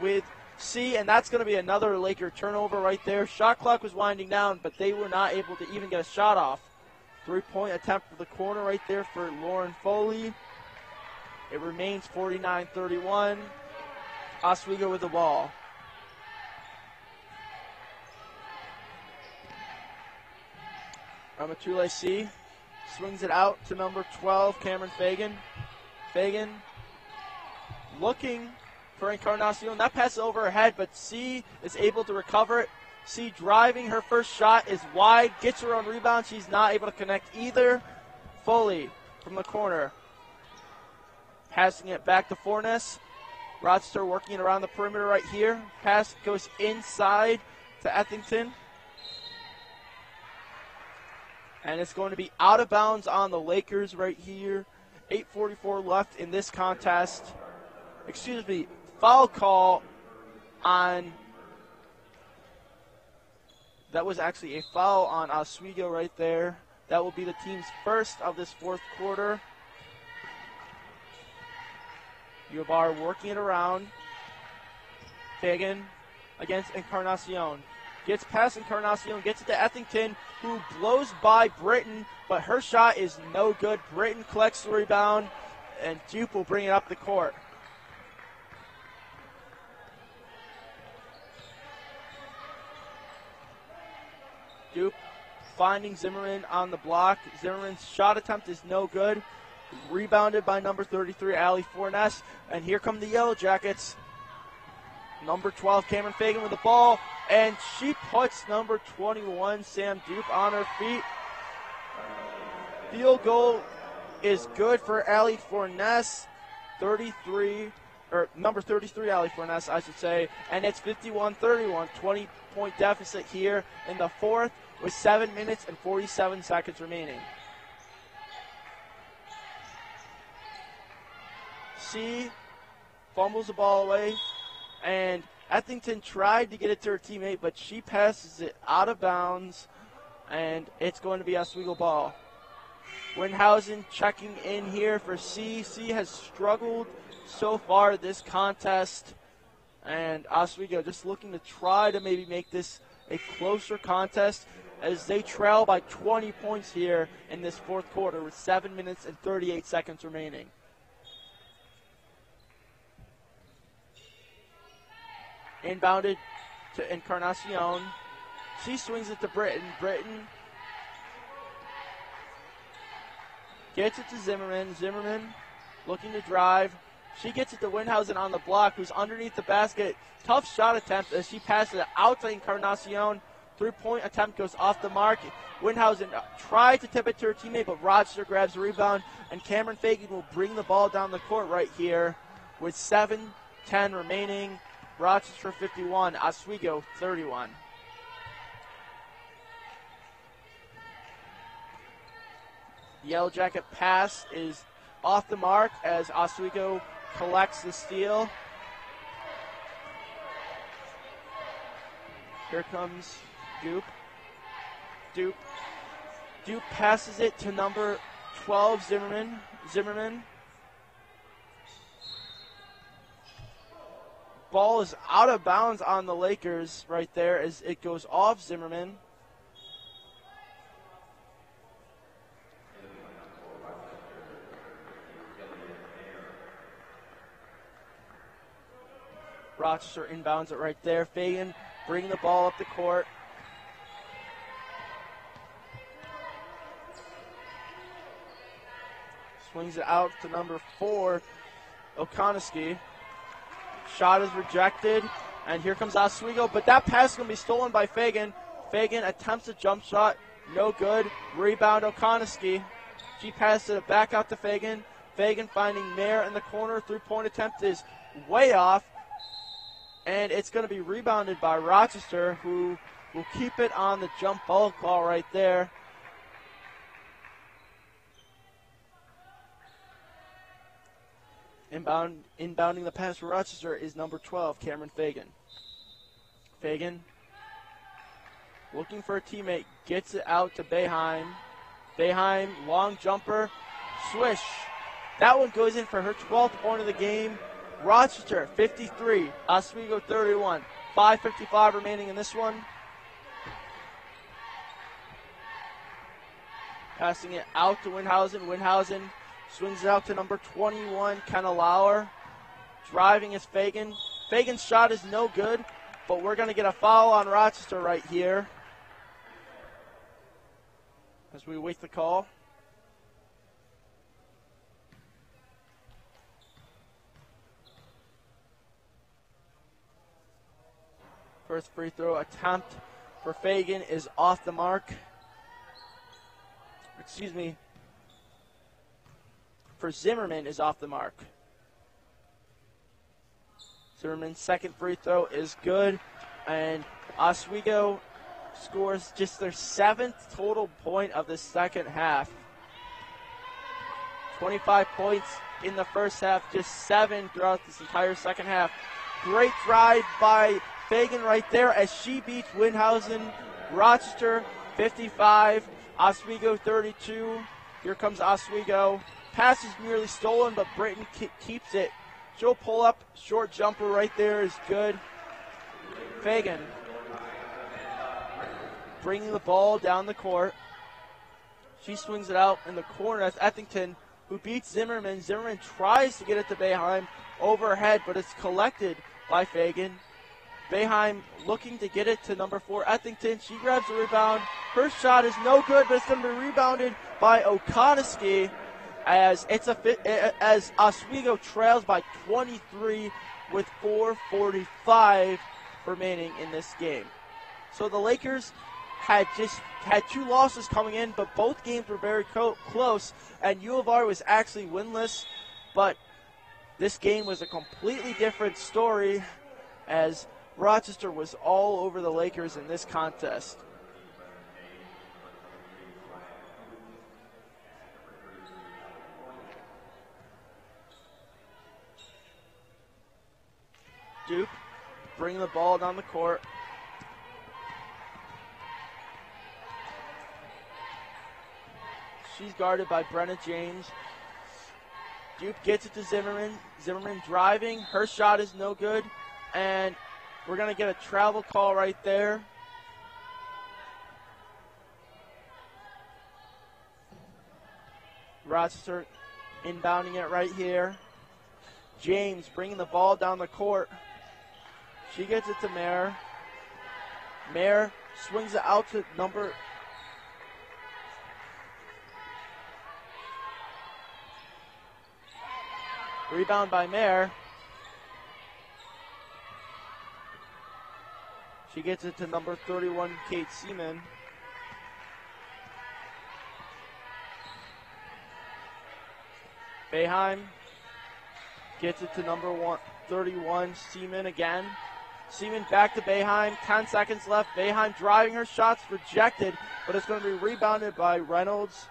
with C, and that's going to be another Laker turnover right there. Shot clock was winding down, but they were not able to even get a shot off. 3-point attempt for the corner right there for Lauren Foley. It remains 49-31. Oswego with the ball. Ramatule C swings it out to number 12, Cameron Fagan. Fagan looking for Encarnacion. That pass is over her head, but C is able to recover it. C driving, her first shot is wide, gets her own rebound. She's not able to connect either. Foley from the corner. Passing it back to Fornes. Rochester working it around the perimeter right here. Pass goes inside to Ethington. And it's going to be out of bounds on the Lakers right here. 8:44 left in this contest. Excuse me, foul call on... That was actually a foul on Oswego right there. That will be the team's first of this fourth quarter. U of R working it around. Fagan against Encarnacion. Gets past Encarnacion, gets it to Ethington, who blows by Britton, but her shot is no good. Britton collects the rebound, and Dupe will bring it up the court. Dupe finding Zimmerman on the block. Zimmerman's shot attempt is no good. Rebounded by number 33, Allie Fornes. And here come the Yellow Jackets. Number 12, Cameron Fagan with the ball. And she puts number 21, Sam Dupe, on her feet. Field goal is good for Allie Fornes. Number 33, Allie Fornes, I should say. And it's 51-31, 20-point deficit here in the fourth with 7 minutes and 47 seconds remaining. C fumbles the ball away, and Ethington tried to get it to her teammate, but she passes it out of bounds, and it's going to be Oswego ball. Windhausen checking in here for C. C has struggled so far this contest, and Oswego just looking to try to maybe make this a closer contest as they trail by 20 points here in this fourth quarter with 7 minutes and 38 seconds remaining. Inbounded to Encarnacion. She swings it to Britton. Britton gets it to Zimmerman. Zimmerman looking to drive. She gets it to Windhausen on the block, who's underneath the basket. Tough shot attempt as she passes it out to Encarnacion. Three-point attempt goes off the mark. Windhausen tried to tip it to her teammate, but Rochester grabs the rebound, and Cameron Fagan will bring the ball down the court right here with 7:10 remaining. Rochester 51, Oswego 31. Yellow Jacket pass is off the mark as Oswego collects the steal. Here comes Dupe. Dupe passes it to number 12, Zimmerman. Ball is out of bounds on the Lakers right there as it goes off Zimmerman. Rochester inbounds it right there. Fagan bringing the ball up the court. Swings it out to number 4, O'Conneskey. Shot is rejected, and here comes Oswego, but that pass is going to be stolen by Fagan. Fagan attempts a jump shot, no good. Rebound O'Conneskey. She passes it back out to Fagan. Fagan finding Mayer in the corner. Three-point attempt is way off, and it's going to be rebounded by Rochester, who will keep it on the jump ball call right there. Inbounding the pass for Rochester is number 12, Cameron Fagan. Fagan looking for a teammate, gets it out to Boeheim. Boeheim, long jumper, swish. That one goes in for her 12th point of the game. Rochester 53, Oswego 31. 5:55 remaining in this one. Passing it out to Windhausen. Windhausen swings it out to number 21, Kenna Lauer. Driving is Fagan. Fagan's shot is no good, but we're going to get a foul on Rochester right here as we wait the call. First free throw attempt for Fagan is off the mark. For Zimmerman is off the mark. Zimmerman's second free throw is good. And Oswego scores just their 7th total point of the second half. 25 points in the first half, just 7 throughout this entire second half. Great drive by Fagan right there as she beats Windhausen. Rochester 55, Oswego 32. Here comes Oswego. Pass is nearly stolen, but Britton keeps it. She'll pull up, short jumper right there is good. Fagan bringing the ball down the court. She swings it out in the corner. That's Ethington, who beats Zimmerman. Zimmerman tries to get it to Boeheim overhead, but it's collected by Fagan. Boeheim looking to get it to number 4, Ethington. She grabs the rebound. Her shot is no good, but it's going to be rebounded by O'Conneskey as Oswego trails by 23 with 4:45 remaining in this game. So the Lakers had 2 losses coming in, but both games were very close, and U of R was actually winless. But this game was a completely different story as Rochester was all over the Lakers in this contest. Duke bringing the ball down the court. She's guarded by Brenna James. Duke gets it to Zimmerman. Zimmerman driving. Her shot is no good. And we're going to get a travel call right there. Rochester inbounding it right here. James bringing the ball down the court. She gets it to Mayer. Mayer swings it out to number... Rebound by Mayer. She gets it to number 31, Kate Seaman. Boeheim gets it to number 31, Seaman again. Seaman back to Boeheim. 10 seconds left. Boeheim driving her shots, rejected, but it's going to be rebounded by Kuhns,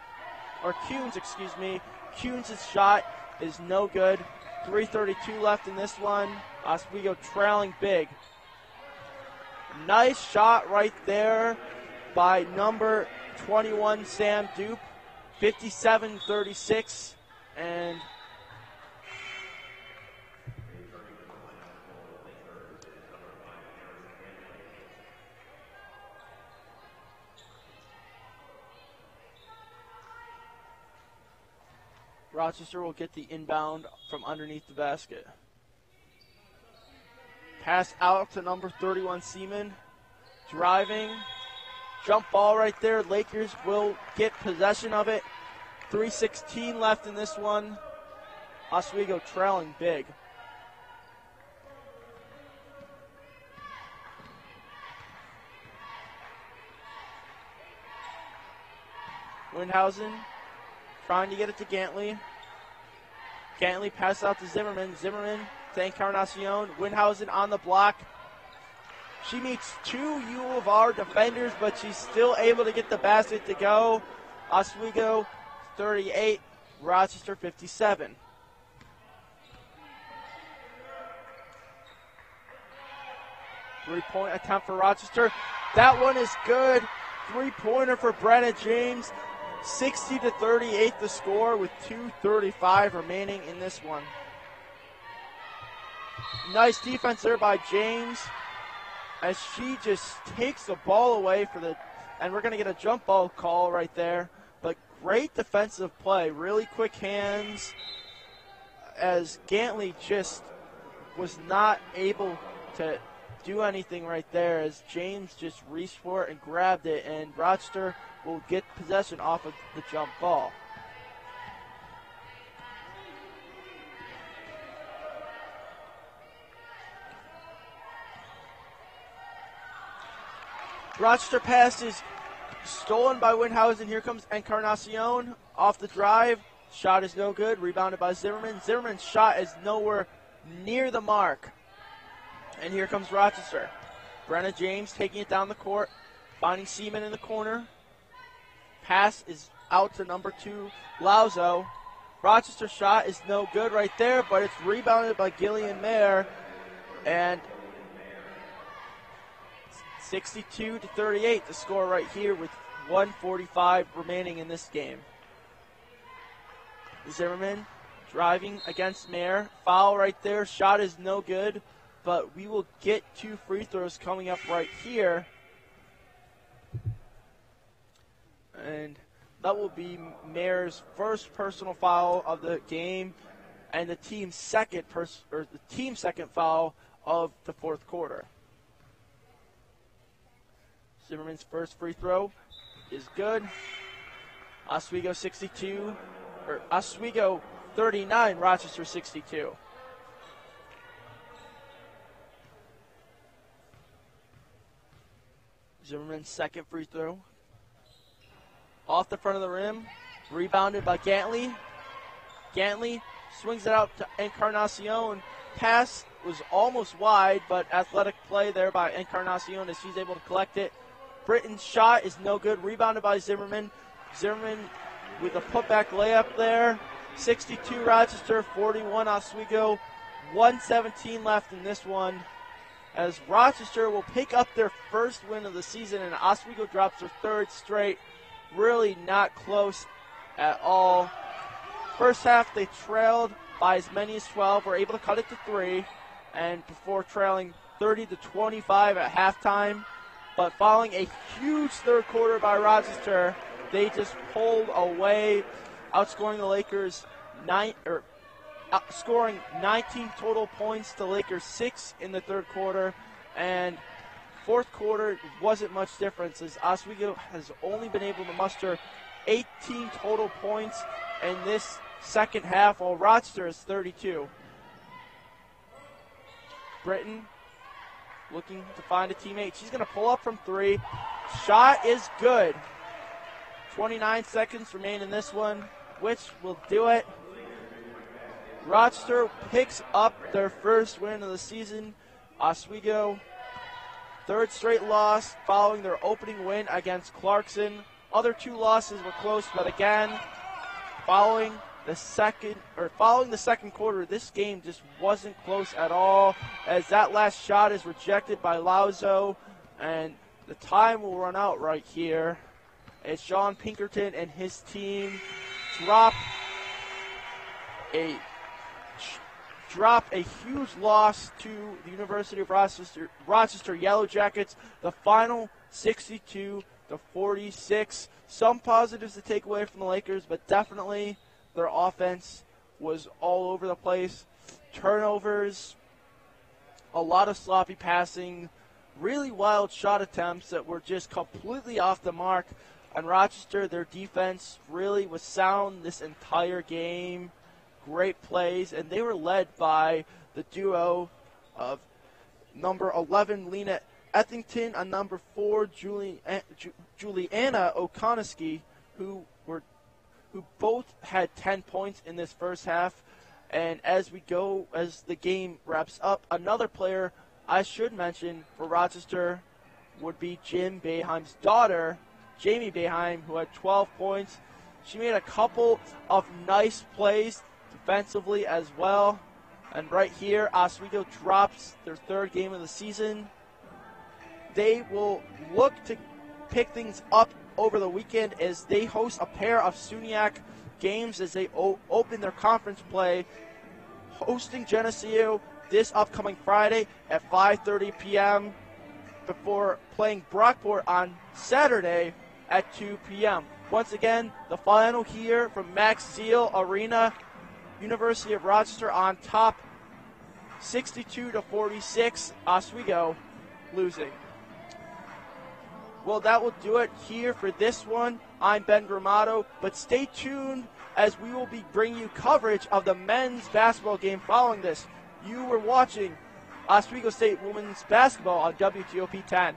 excuse me. Kuhns' shot is no good. 3:32 left in this one. Oswego trailing big. Nice shot right there by number 21, Sam Dupe. 57-36. And Rochester will get the inbound from underneath the basket. Pass out to number 31, Seaman. Driving. Jump ball right there. Lakers will get possession of it. 3:16 left in this one. Oswego trailing big. Windhausen trying to get it to Gantley. Gantley pass out to Zimmerman. Zimmerman to Encarnacion. Windhausen on the block. She meets 2 U of R defenders, but she's still able to get the basket to go. Oswego 38, Rochester 57. Three-point attempt for Rochester. That one is good. Three-pointer for Brenna James. 60-38 the score with 2:35 remaining in this one. Nice defense there by James as she just takes the ball away and we're going to get a jump ball call right there. But great defensive play, really quick hands as Gantley just was not able to do anything right there as James just reached for it and grabbed it, and Rochester will get possession off of the jump ball. Rochester pass is stolen by Windhausen. Here comes Encarnacion off the drive. Shot is no good. Rebounded by Zimmerman. Zimmerman's shot is nowhere near the mark. And here comes Rochester. Brenna James taking it down the court, finding Seaman in the corner. Pass is out to number 2, Lauzo. Rochester shot is no good right there, but it's rebounded by Gillian Mayer. And 62-38 the score right here with 1:45 remaining in this game. Zimmerman driving against Mayer. Foul right there. Shot is no good, but we will get 2 free throws coming up right here. And that will be Mayer's first personal foul of the game and the team's second foul of the fourth quarter. Zimmerman's first free throw is good. Oswego 39, Rochester 62. Zimmerman's second free throw. Off the front of the rim, rebounded by Gantley. Gantley swings it out to Encarnacion. Pass was almost wide, but athletic play there by Encarnacion as she's able to collect it. Britton's shot is no good, rebounded by Zimmerman. Zimmerman with a putback layup there. 62 Rochester, 41 Oswego. 1:17 left in this one, as Rochester will pick up their first win of the season, and Oswego drops their third straight. Really not close at all. First half, they trailed by as many as 12, were able to cut it to 3, and before trailing 30-25 at halftime. But following a huge third quarter by Rochester, they just pulled away, outscoring the Lakers scoring 19 total points to Lakers 6 in the third quarter, and fourth quarter wasn't much difference as Oswego has only been able to muster 18 total points in this second half, while Rochester is 32. Britton looking to find a teammate. She's going to pull up from 3. Shot is good. 29 seconds remain in this one, which will do it. Rochester picks up their first win of the season. Oswego, third straight loss following their opening win against Clarkson. Other 2 losses were close, but again, following the second quarter, this game just wasn't close at all, as that last shot is rejected by Lauzo, and the time will run out right here as Sean Pinkerton and his team drop a huge loss to the University of Rochester Yellow Jackets. The final 62-46. Some positives to take away from the Lakers, but definitely their offense was all over the place. Turnovers, a lot of sloppy passing, really wild shot attempts that were just completely off the mark. And Rochester, their defense really was sound this entire game. Great plays, and they were led by the duo of number 11, Lena Ethington, and number 4, Juliana Okonoski, who both had 10 points in this first half. And as the game wraps up, another player I should mention for Rochester would be Jim Boeheim's daughter, Jamie Boeheim, who had 12 points. She made a couple of nice plays defensively as well. And right here, Oswego drops their third game of the season. They will look to pick things up over the weekend as they host a pair of SUNYAC games as they open their conference play, hosting Geneseo this upcoming Friday at 5:30 p.m. before playing Brockport on Saturday at 2 p.m. Once again, the final here from Max Zeal Arena. University of Rochester on top, 62-46. Oswego losing. Well, that will do it here for this one. I'm Ben Gramato, but stay tuned as we will be bringing you coverage of the men's basketball game following this. You were watching Oswego State women's basketball on WTOP 10.